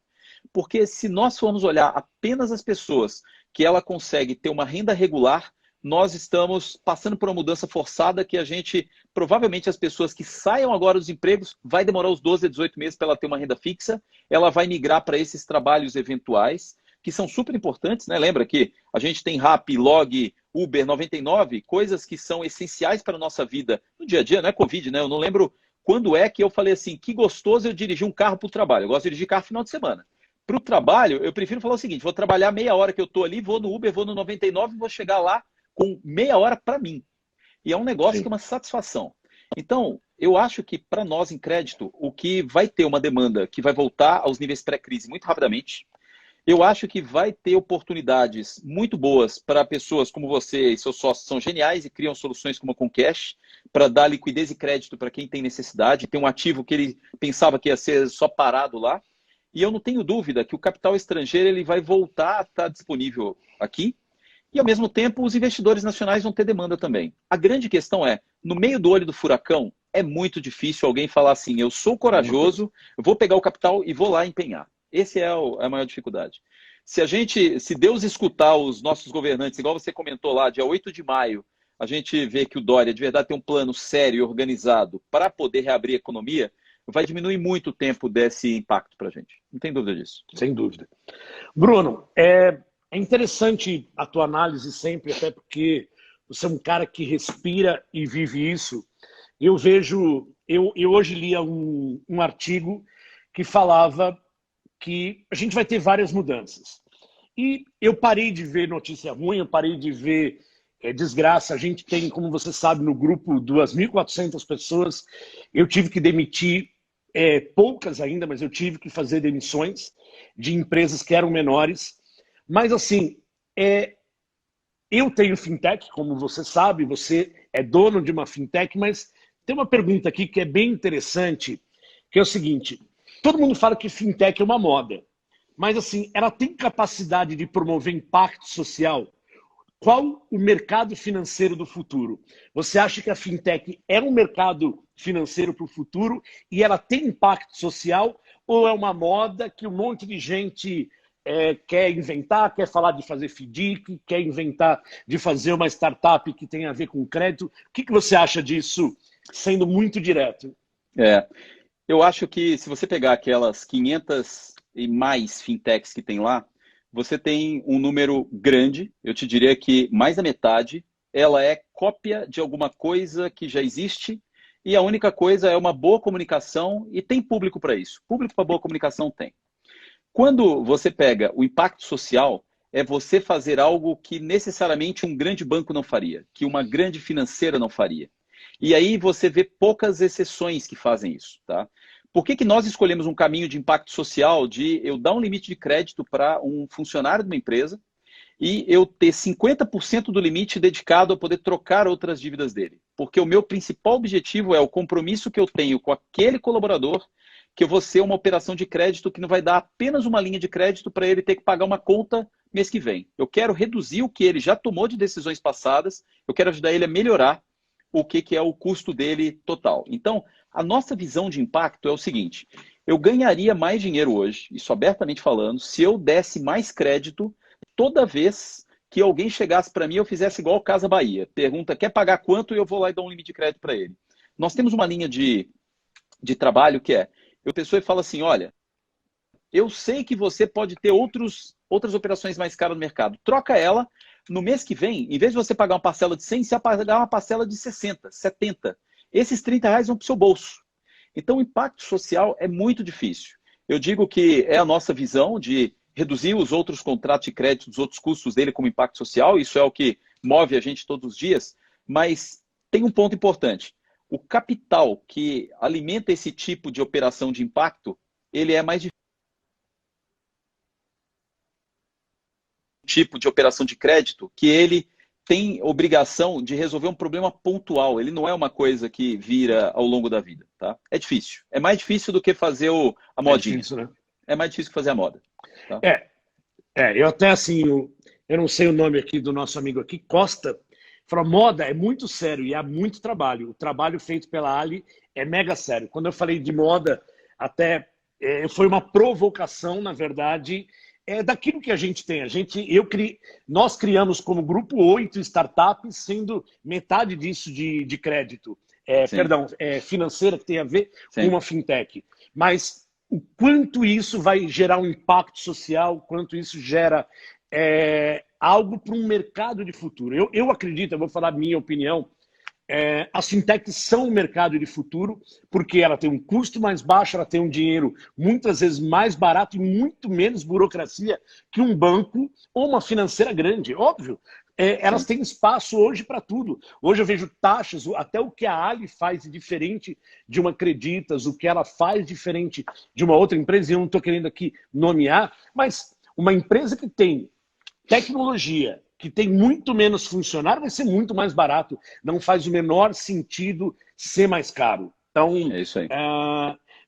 Porque se nós formos olhar apenas as pessoas que ela consegue ter uma renda regular, nós estamos passando por uma mudança forçada que a gente, provavelmente as pessoas que saiam agora dos empregos, vai demorar os 12 a 18 meses para ela ter uma renda fixa, ela vai migrar para esses trabalhos eventuais, que são super importantes, né? Lembra que a gente tem Rappi, Log, Uber, 99, coisas que são essenciais para a nossa vida no dia a dia, não é Covid, né? Eu não lembro quando é que eu falei assim, que gostoso eu dirigir um carro para o trabalho. Eu gosto de dirigir carro no final de semana. Para o trabalho, eu prefiro falar o seguinte, vou trabalhar meia hora que eu estou ali, vou no Uber, vou no 99 e vou chegar lá com meia hora para mim. E é um negócio que é uma satisfação. Então, eu acho que para nós em crédito, o que vai ter uma demanda que vai voltar aos níveis pré-crise muito rapidamente. Eu acho que vai ter oportunidades muito boas para pessoas como você e seus sócios são geniais e criam soluções como a Concash para dar liquidez e crédito para quem tem necessidade, tem um ativo que ele pensava que ia ser só parado lá. E eu não tenho dúvida que o capital estrangeiro ele vai voltar a estar disponível aqui e, ao mesmo tempo, os investidores nacionais vão ter demanda também. A grande questão é, no meio do olho do furacão, é muito difícil alguém falar assim, eu sou corajoso, eu vou pegar o capital e vou lá empenhar. Essa é a maior dificuldade. Se Deus escutar os nossos governantes, igual você comentou lá, dia 8 de maio, a gente vê que o Dória de verdade tem um plano sério e organizado para poder reabrir a economia, vai diminuir muito o tempo desse impacto para a gente. Não tem dúvida disso. Sem dúvida. Bruno, é interessante a tua análise sempre, até porque você é um cara que respira e vive isso. Eu hoje lia um artigo que falava que a gente vai ter várias mudanças. E eu parei de ver notícia ruim, eu parei de ver desgraça. A gente tem, como você sabe, no grupo 2.400 pessoas. Eu tive que demitir poucas ainda, mas eu tive que fazer demissões de empresas que eram menores. Mas, assim, eu tenho fintech, como você sabe, você é dono de uma fintech, mas tem uma pergunta aqui que é bem interessante, que é o seguinte: todo mundo fala que fintech é uma moda, mas assim, ela tem capacidade de promover impacto social? Qual o mercado financeiro do futuro? Você acha que a fintech é um mercado financeiro para o futuro e ela tem impacto social, ou é uma moda que um monte de gente quer inventar, quer falar de fazer FDIC, quer inventar de fazer uma startup que tem a ver com crédito? O que você acha disso, sendo muito direto? Eu acho que se você pegar aquelas 500 e mais fintechs que tem lá, você tem um número grande, eu te diria que mais da metade, ela é cópia de alguma coisa que já existe, e a única coisa é uma boa comunicação, e tem público para isso. Público para boa comunicação tem. Quando você pega o impacto social, é você fazer algo que necessariamente um grande banco não faria, que uma grande financeira não faria. E aí você vê poucas exceções que fazem isso, tá? Por que nós escolhemos um caminho de impacto social de eu dar um limite de crédito para um funcionário de uma empresa e eu ter 50% do limite dedicado a poder trocar outras dívidas dele? Porque o meu principal objetivo é o compromisso que eu tenho com aquele colaborador, que eu vou ser uma operação de crédito que não vai dar apenas uma linha de crédito para ele ter que pagar uma conta mês que vem. Eu quero reduzir o que ele já tomou de decisões passadas, eu quero ajudar ele a melhorar o que é o custo dele total. Então, a nossa visão de impacto é o seguinte: eu ganharia mais dinheiro hoje, isso abertamente falando, se eu desse mais crédito toda vez que alguém chegasse para mim e eu fizesse igual o Casa Bahia. Pergunta, quer pagar quanto? E eu vou lá e dou um limite de crédito para ele. Nós temos uma linha de trabalho que é, eu pessoa e fala assim, olha, eu sei que você pode ter outras operações mais caras no mercado. Troca ela. No mês que vem, em vez de você pagar uma parcela de 100, você vai pagar uma parcela de 60, 70. Esses 30 reais vão para o seu bolso. Então, o impacto social é muito difícil. Eu digo que é a nossa visão de reduzir os outros contratos de crédito, os outros custos dele como impacto social. Isso é o que move a gente todos os dias. Mas tem um ponto importante. O capital que alimenta esse tipo de operação de impacto, ele é mais difícil. Tipo de operação de crédito que ele tem obrigação de resolver um problema pontual. Ele não é uma coisa que vira ao longo da vida, tá? É difícil. É mais difícil do que fazer a modinha. É difícil, né? É mais difícil que fazer a moda. Tá? Eu até assim, eu não sei o nome aqui do nosso amigo aqui, Costa, fala, moda é muito sério e há muito trabalho. O trabalho feito pela Ali é mega sério. Quando eu falei de moda, até foi uma provocação, na verdade, daquilo que a gente tem. Nós criamos como grupo 8 startups, sendo metade disso de crédito, financeira, que tem a ver com uma fintech. Mas o quanto isso vai gerar um impacto social, o quanto isso gera algo para um mercado de futuro. Eu acredito, eu vou falar a minha opinião, as fintechs são um mercado de futuro porque ela tem um custo mais baixo, ela tem um dinheiro muitas vezes mais barato e muito menos burocracia que um banco ou uma financeira grande. Óbvio, elas têm espaço hoje para tudo. Hoje eu vejo taxas, até o que a Ali faz de diferente de uma Creditas, o que ela faz diferente de uma outra empresa, e eu não estou querendo aqui nomear, mas uma empresa que tem tecnologia, que tem muito menos funcionário, vai ser muito mais barato. Não faz o menor sentido ser mais caro. Então, É isso aí.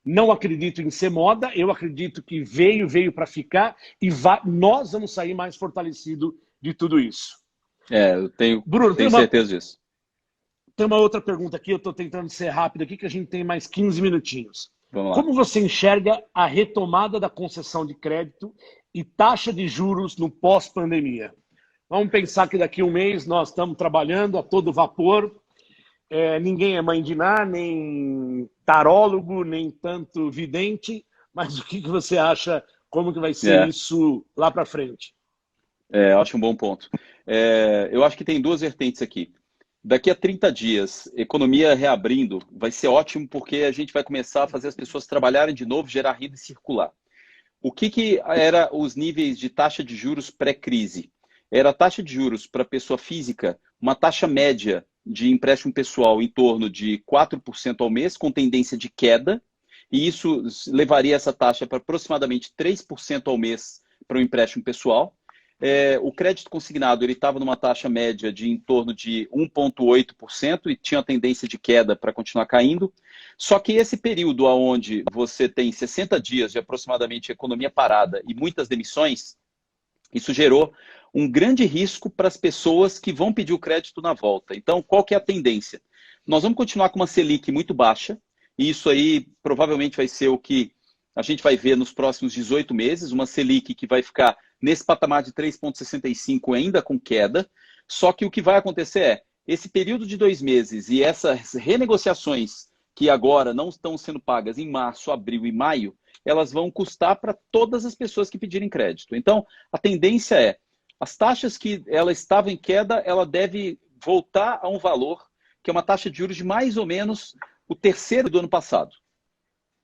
não acredito em ser moda, eu acredito que veio para ficar e nós vamos sair mais fortalecidos de tudo isso. Eu tenho, Bruno, tenho certeza disso. Tem uma outra pergunta aqui, eu estou tentando ser rápido aqui, que a gente tem mais 15 minutinhos. Vamos lá. Como você enxerga a retomada da concessão de crédito e taxa de juros no pós-pandemia? Vamos pensar que daqui a um mês nós estamos trabalhando a todo vapor, ninguém é mãe de Ná, nem tarólogo, nem tanto vidente, mas o que você acha, como que vai ser isso lá para frente? Acho um bom ponto. Eu acho que tem duas vertentes aqui. Daqui a 30 dias, economia reabrindo, vai ser ótimo porque a gente vai começar a fazer as pessoas trabalharem de novo, gerar renda e circular. O que era os níveis de taxa de juros pré-crise? Era a taxa de juros para pessoa física, uma taxa média de empréstimo pessoal em torno de 4% ao mês, com tendência de queda, e isso levaria essa taxa para aproximadamente 3% ao mês para o empréstimo pessoal. O crédito consignado estava numa taxa média de em torno de 1,8% e tinha a tendência de queda para continuar caindo. Só que esse período onde você tem 60 dias de aproximadamente economia parada e muitas demissões, isso gerou um grande risco para as pessoas que vão pedir o crédito na volta. Então, qual que é a tendência? Nós vamos continuar com uma Selic muito baixa, e isso aí provavelmente vai ser o que a gente vai ver nos próximos 18 meses, uma Selic que vai ficar nesse patamar de 3,65 ainda com queda, só que o que vai acontecer esse período de 2 meses e essas renegociações que agora não estão sendo pagas em março, abril e maio, elas vão custar para todas as pessoas que pedirem crédito. Então, a tendência é, as taxas que ela estava em queda, ela deve voltar a um valor, que é uma taxa de juros de mais ou menos o terceiro do ano passado.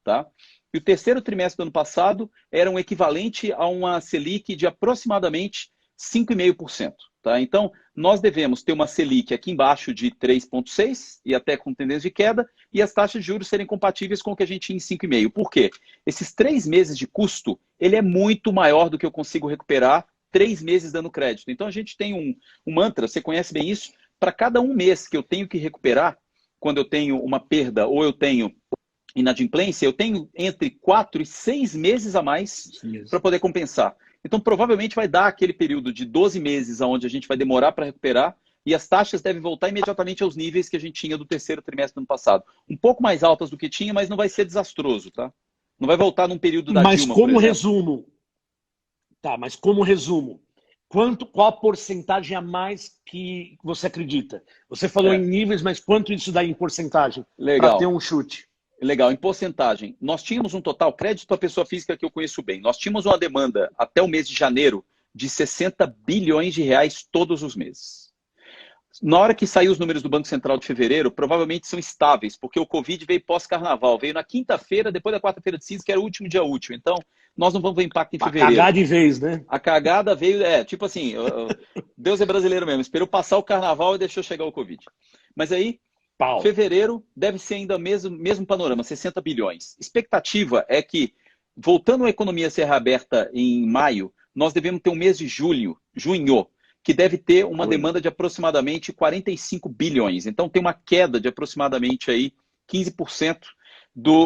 Tá? E o terceiro trimestre do ano passado era um equivalente a uma Selic de aproximadamente 5,5%. Tá? Então, nós devemos ter uma Selic aqui embaixo de 3,6% e até com tendência de queda, e as taxas de juros serem compatíveis com o que a gente tinha em 5,5%. Por quê? Esses 3 meses de custo, ele é muito maior do que eu consigo recuperar 3 meses dando crédito. Então, a gente tem um mantra, você conhece bem isso, para cada um mês que eu tenho que recuperar, quando eu tenho uma perda ou eu tenho inadimplência, eu tenho entre 4 e 6 meses a mais para poder compensar. Então, provavelmente vai dar aquele período de 12 meses onde a gente vai demorar para recuperar e as taxas devem voltar imediatamente aos níveis que a gente tinha do terceiro trimestre do ano passado. Um pouco mais altas do que tinha, mas não vai ser desastroso, tá? Não vai voltar num período da Dilma, por exemplo. Mas como resumo, qual a porcentagem a mais que você acredita? Você falou em níveis, mas quanto isso dá em porcentagem? Para ter um chute. Legal, em porcentagem. Nós tínhamos um total, crédito à pessoa física que eu conheço bem, nós tínhamos uma demanda até o mês de janeiro de 60 bilhões de reais todos os meses. Na hora que sair os números do Banco Central de fevereiro, provavelmente são estáveis, porque o Covid veio pós-carnaval, veio na quinta-feira, depois da quarta-feira de cinza, que era o último dia útil. Então, nós não vamos ver impacto em fevereiro. A cagada de vez, né? A cagada veio, tipo assim, Deus é brasileiro mesmo, esperou passar o carnaval e deixou chegar o Covid. Mas aí, fevereiro deve ser ainda o mesmo panorama, 60 bilhões. Expectativa é que, voltando a economia a ser reaberta em maio, nós devemos ter um mês de junho, que deve ter uma demanda de aproximadamente 45 bilhões. Então tem uma queda de aproximadamente aí 15%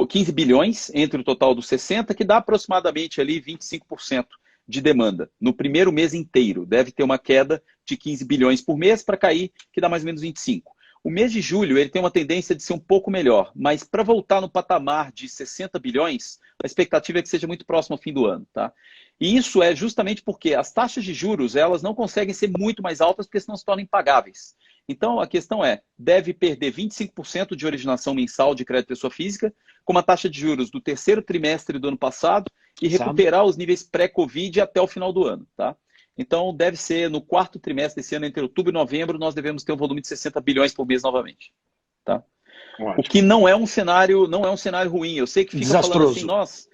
15 bilhões entre o total dos 60, que dá aproximadamente ali 25% de demanda. No primeiro mês inteiro, deve ter uma queda de 15 bilhões por mês para cair, que dá mais ou menos 25. O mês de julho ele tem uma tendência de ser um pouco melhor, mas para voltar no patamar de 60 bilhões, a expectativa é que seja muito próximo ao fim do ano. Tá? E isso é justamente porque as taxas de juros elas não conseguem ser muito mais altas porque senão se tornam impagáveis. Então a questão é, deve perder 25% de originação mensal de crédito pessoa física, com uma taxa de juros do terceiro trimestre do ano passado e recuperar os níveis pré-Covid até o final do ano. Tá? Então, deve ser no quarto trimestre desse ano, entre outubro e novembro, nós devemos ter um volume de 60 bilhões por mês novamente. Tá? O que não é um cenário ruim. Eu sei que fica falando assim, nossa,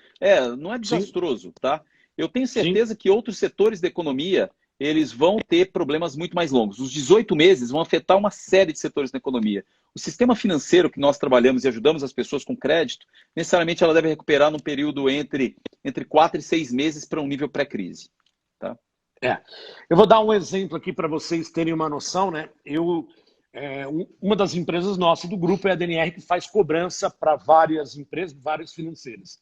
não é desastroso, tá? Eu tenho certeza que outros setores da economia, eles vão ter problemas muito mais longos. Os 18 meses vão afetar uma série de setores da economia. O sistema financeiro que nós trabalhamos e ajudamos as pessoas com crédito, necessariamente ela deve recuperar num período entre 4 e 6 meses para um nível pré-crise. Tá? Eu vou dar um exemplo aqui para vocês terem uma noção, né? Uma das empresas nossas do grupo é a DNR, que faz cobrança para várias empresas, várias financeiras.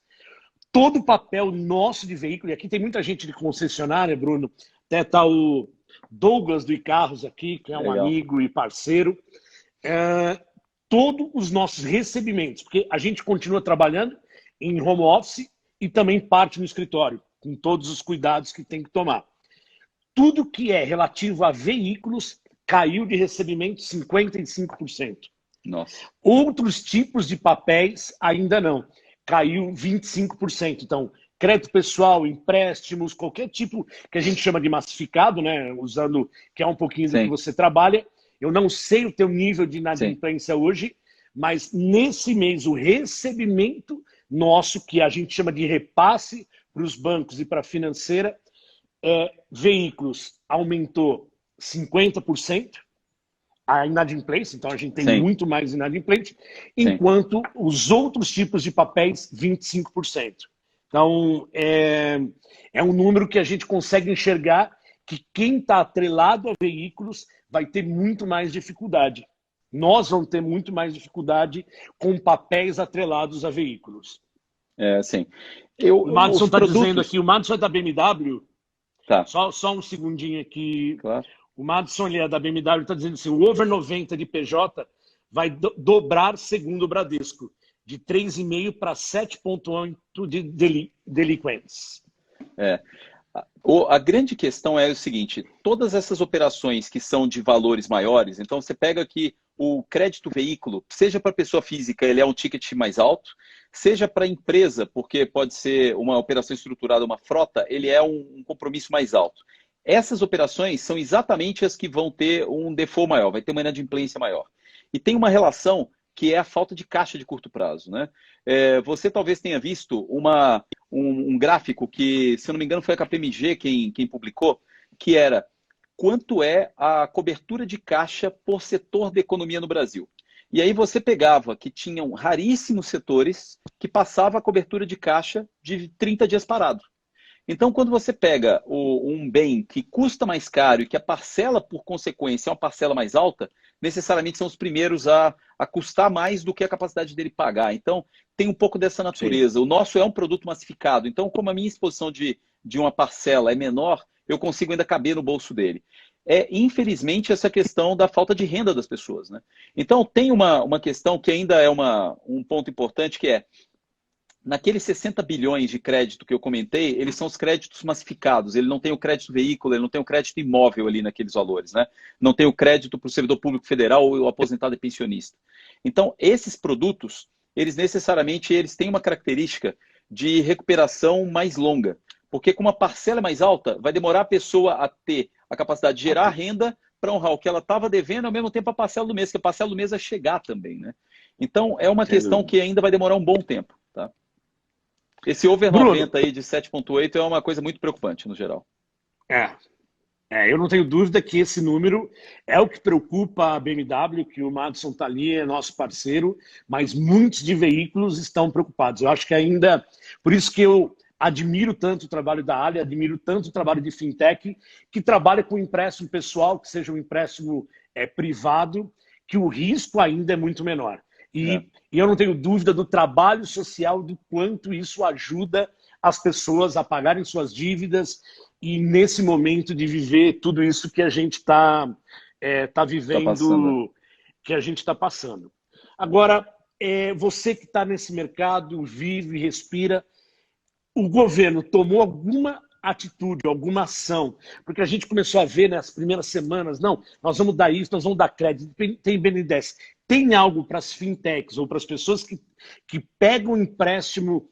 Todo o papel nosso de veículo, e aqui tem muita gente de concessionária, Bruno, até está o Douglas do iCarros aqui, que é um amigo e parceiro. Todos os nossos recebimentos, porque a gente continua trabalhando em home office e também parte no escritório, com todos os cuidados que tem que tomar. Tudo que é relativo a veículos caiu de recebimento 55%. Nossa. Outros tipos de papéis ainda não. Caiu 25%. Então, crédito pessoal, empréstimos, qualquer tipo que a gente chama de massificado, né? Usando que é um pouquinho do que você trabalha. Eu não sei o teu nível de inadimplência hoje, mas nesse mês o recebimento nosso, que a gente chama de repasse para os bancos e para a financeira, veículos aumentou 50%, a inadimplência, então a gente tem muito mais inadimplente, enquanto os outros tipos de papéis, 25%. Então, é um número que a gente consegue enxergar que quem está atrelado a veículos vai ter muito mais dificuldade. Nós vamos ter muito mais dificuldade com papéis atrelados a veículos. Sim. O Madison está dizendo aqui, o Madison é da BMW. Tá. Só um segundinho aqui. Claro. O Madison, ele é da BMW, está dizendo assim, o over 90 de PJ vai dobrar, segundo o Bradesco, de 3,5 para 7,8 de delinquentes. A grande questão é o seguinte, todas essas operações que são de valores maiores, então você pega aqui o crédito veículo, seja para pessoa física, ele é um ticket mais alto, seja para empresa, porque pode ser uma operação estruturada, uma frota, ele é um compromisso mais alto. Essas operações são exatamente as que vão ter um default maior, vai ter uma inadimplência maior. E tem uma relação que é a falta de caixa de curto prazo, né? Você talvez tenha visto um gráfico que, se eu não me engano, foi a KPMG quem publicou, que era quanto é a cobertura de caixa por setor da economia no Brasil. E aí você pegava que tinham raríssimos setores que passava a cobertura de caixa de 30 dias parado. Então, quando você pega um bem que custa mais caro e que a parcela, por consequência, é uma parcela mais alta, necessariamente são os primeiros a custar mais do que a capacidade dele pagar. Então, tem um pouco dessa natureza. O nosso é um produto massificado. Então, como a minha exposição de uma parcela é menor, eu consigo ainda caber no bolso dele. Infelizmente, essa questão da falta de renda das pessoas, né? Então, tem uma questão que ainda é um ponto importante, que é naqueles 60 bilhões de crédito que eu comentei, eles são os créditos massificados. Ele não tem o crédito veículo, ele não tem o crédito imóvel ali naqueles valores, né? Não tem o crédito para o servidor público federal ou o aposentado e pensionista. Então, esses produtos, eles necessariamente têm uma característica de recuperação mais longa. Porque com uma parcela mais alta, vai demorar a pessoa a ter a capacidade de gerar renda para honrar o que ela estava devendo, ao mesmo tempo a parcela do mês, que a parcela do mês vai chegar também, né? Então, é uma questão que ainda vai demorar um bom tempo, tá? Esse over 90 aí de 7,8 é uma coisa muito preocupante, no geral. Eu não tenho dúvida que esse número é o que preocupa a BMW, que o Madison está ali, é nosso parceiro, mas muitos de veículos estão preocupados. Eu acho que ainda... Por isso que eu admiro tanto o trabalho da Ali, admiro tanto o trabalho de fintech, que trabalha com empréstimo pessoal, que seja um empréstimo privado, que o risco ainda é muito menor. E eu não tenho dúvida do trabalho social, do quanto isso ajuda as pessoas a pagarem suas dívidas e nesse momento de viver tudo isso que a gente está vivendo, que a gente está passando. Agora, você que está nesse mercado, vive, respira, o governo tomou alguma atitude, alguma ação? Porque a gente começou a ver nas primeiras semanas, não, nós vamos dar isso, nós vamos dar crédito, tem BNDES. Tem algo para as fintechs ou para as pessoas que pegam empréstimo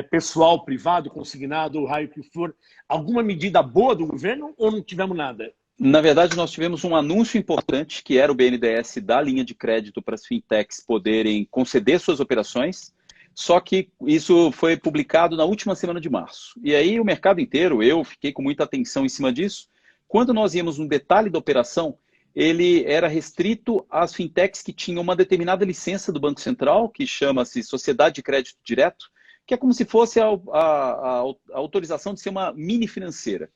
pessoal, privado, consignado, ou raio que for, alguma medida boa do governo ou não tivemos nada? Na verdade, nós tivemos um anúncio importante, que era o BNDES da linha de crédito para as fintechs poderem conceder suas operações, só que isso foi publicado na última semana de março. E aí o mercado inteiro, eu fiquei com muita atenção em cima disso, quando nós íamos no detalhe da operação, ele era restrito às fintechs que tinham uma determinada licença do Banco Central, que chama-se Sociedade de Crédito Direto, que é como se fosse a autorização de ser uma mini financeira.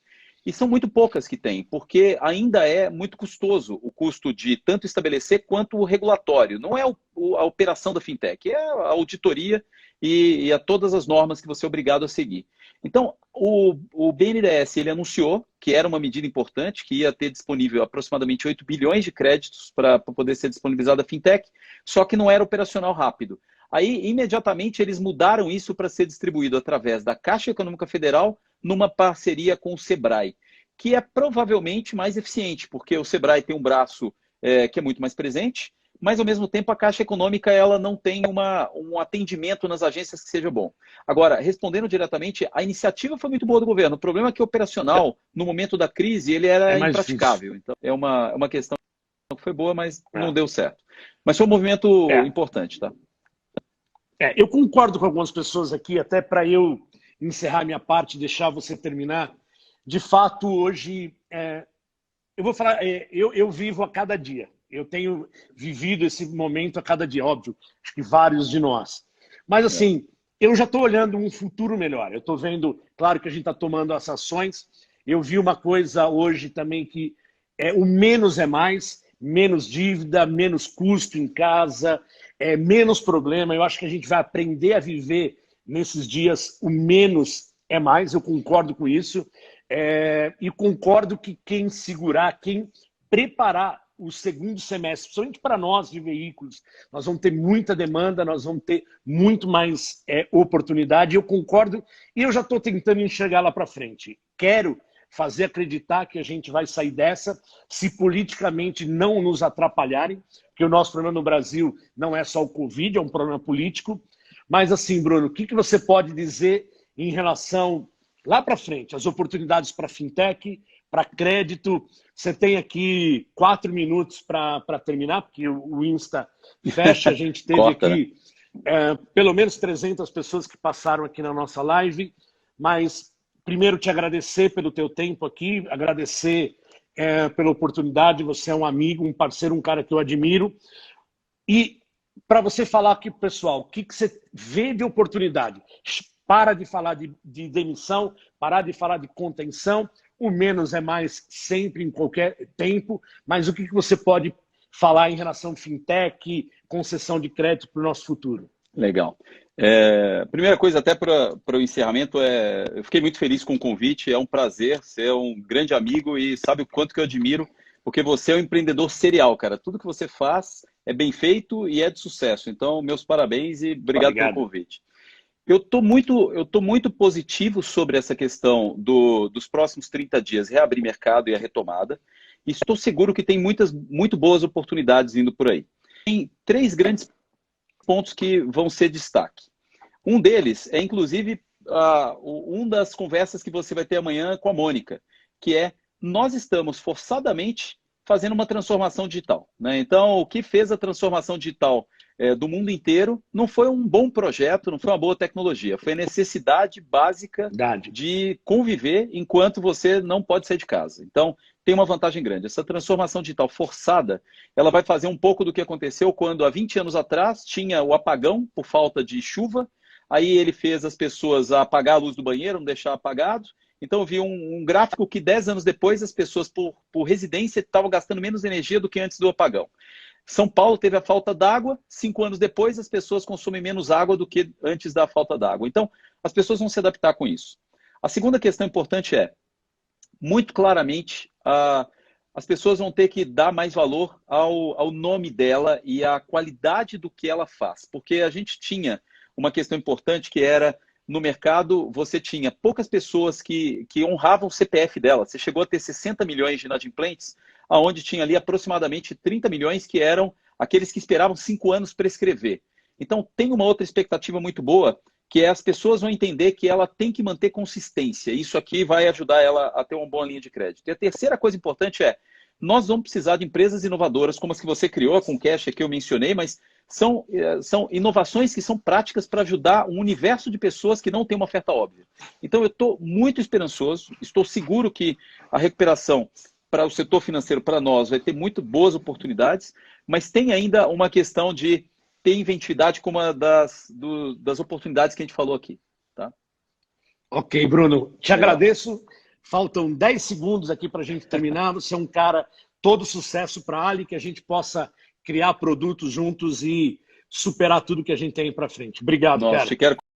E são muito poucas que tem, porque ainda é muito custoso o custo de tanto estabelecer quanto o regulatório. Não é a operação da fintech, é a auditoria e a todas as normas que você é obrigado a seguir. Então, o BNDES ele anunciou que era uma medida importante, que ia ter disponível aproximadamente 8 bilhões de créditos para poder ser disponibilizada a fintech, só que não era operacional rápido. Aí, imediatamente, eles mudaram isso para ser distribuído através da Caixa Econômica Federal numa parceria com o Sebrae, que é provavelmente mais eficiente, porque o Sebrae tem um braço que é muito mais presente, mas, ao mesmo tempo, a Caixa Econômica ela não tem um atendimento nas agências que seja bom. Agora, respondendo diretamente, a iniciativa foi muito boa do governo. O problema é que o operacional, no momento da crise, ele era impraticável. Difícil. Então, é uma questão que foi boa, mas não deu certo. Mas foi um movimento importante, tá? Eu concordo com algumas pessoas aqui, até para eu encerrar minha parte e deixar você terminar. De fato, hoje, eu vou falar, eu vivo a cada dia. Eu tenho vivido esse momento a cada dia, óbvio, acho que vários de nós. Mas, assim, eu já estou olhando um futuro melhor. Eu estou vendo, claro que a gente está tomando as ações. Eu vi uma coisa hoje também que o menos é mais, menos dívida, menos custo em casa, menos problema. Eu acho que a gente vai aprender a viver nesses dias o menos é mais, eu concordo com isso. E concordo que quem segurar, quem preparar o segundo semestre, principalmente para nós de veículos, nós vamos ter muita demanda, nós vamos ter muito mais oportunidade. Eu concordo e eu já estou tentando enxergar lá para frente. Quero fazer acreditar que a gente vai sair dessa se politicamente não nos atrapalharem, porque o nosso problema no Brasil não é só o Covid, é um problema político. Mas assim, Bruno, o que você pode dizer em relação lá para frente, as oportunidades para fintech, para crédito? Você tem aqui 4 minutos para terminar, porque o Insta fecha. A gente teve aqui pelo menos 300 pessoas que passaram aqui na nossa live, mas primeiro te agradecer pelo teu tempo aqui, agradecer pela oportunidade. Você é um amigo, um parceiro, um cara que eu admiro. E para você falar aqui, pessoal, o que você vê de oportunidade? Para de falar de demissão, parar de falar de contenção. O menos é mais sempre, em qualquer tempo. Mas o que você pode falar em relação a fintech, concessão de crédito para o nosso futuro? Legal. Primeira coisa, até para o encerramento, eu fiquei muito feliz com o convite. É um prazer, você é um grande amigo e sabe o quanto que eu admiro, porque você é um empreendedor serial, cara. Tudo que você faz é bem feito e é de sucesso. Então, meus parabéns e obrigado pelo convite. Eu tô muito positivo sobre essa questão dos próximos 30 dias, reabrir mercado e a retomada. E estou seguro que tem muito boas oportunidades indo por aí. Tem 3 grandes pontos que vão ser destaque. Um deles é, inclusive, uma das conversas que você vai ter amanhã com a Mônica, que é: nós estamos forçadamente fazendo uma transformação digital, né? Então, o que fez a transformação digital do mundo inteiro não foi um bom projeto, não foi uma boa tecnologia, foi a necessidade básica de conviver enquanto você não pode sair de casa. Então, tem uma vantagem grande. Essa transformação digital forçada, ela vai fazer um pouco do que aconteceu quando, há 20 anos atrás, tinha o apagão por falta de chuva. Aí ele fez as pessoas apagar a luz do banheiro, não deixar apagado. Então, eu vi um gráfico que 10 anos depois, as pessoas, por residência, estavam gastando menos energia do que antes do apagão. São Paulo teve a falta d'água, 5 anos depois, as pessoas consomem menos água do que antes da falta d'água. Então, as pessoas vão se adaptar com isso. A segunda questão importante muito claramente, as pessoas vão ter que dar mais valor ao nome dela e à qualidade do que ela faz. Porque a gente tinha uma questão importante que era, no mercado, você tinha poucas pessoas que honravam o CPF dela. Você chegou a ter 60 milhões de inadimplentes, onde tinha ali aproximadamente 30 milhões que eram aqueles que esperavam 5 anos para escrever. Então, tem uma outra expectativa muito boa, que as pessoas vão entender que ela tem que manter consistência. Isso aqui vai ajudar ela a ter uma boa linha de crédito. E a terceira coisa importante nós vamos precisar de empresas inovadoras, como as que você criou, com o Cash que eu mencionei, mas são inovações que são práticas para ajudar um universo de pessoas que não tem uma oferta óbvia. Então, eu estou muito esperançoso, estou seguro que a recuperação para o setor financeiro, para nós, vai ter muito boas oportunidades, mas tem ainda uma questão de ter inventividade como uma das oportunidades que a gente falou aqui. Tá? Ok, Bruno. Te agradeço. Faltam 10 segundos aqui para a gente terminar. Você é um cara, todo sucesso para a Ali, que a gente possa criar produtos juntos e superar tudo que a gente tem para frente. Obrigado, Nossa, cara. te quero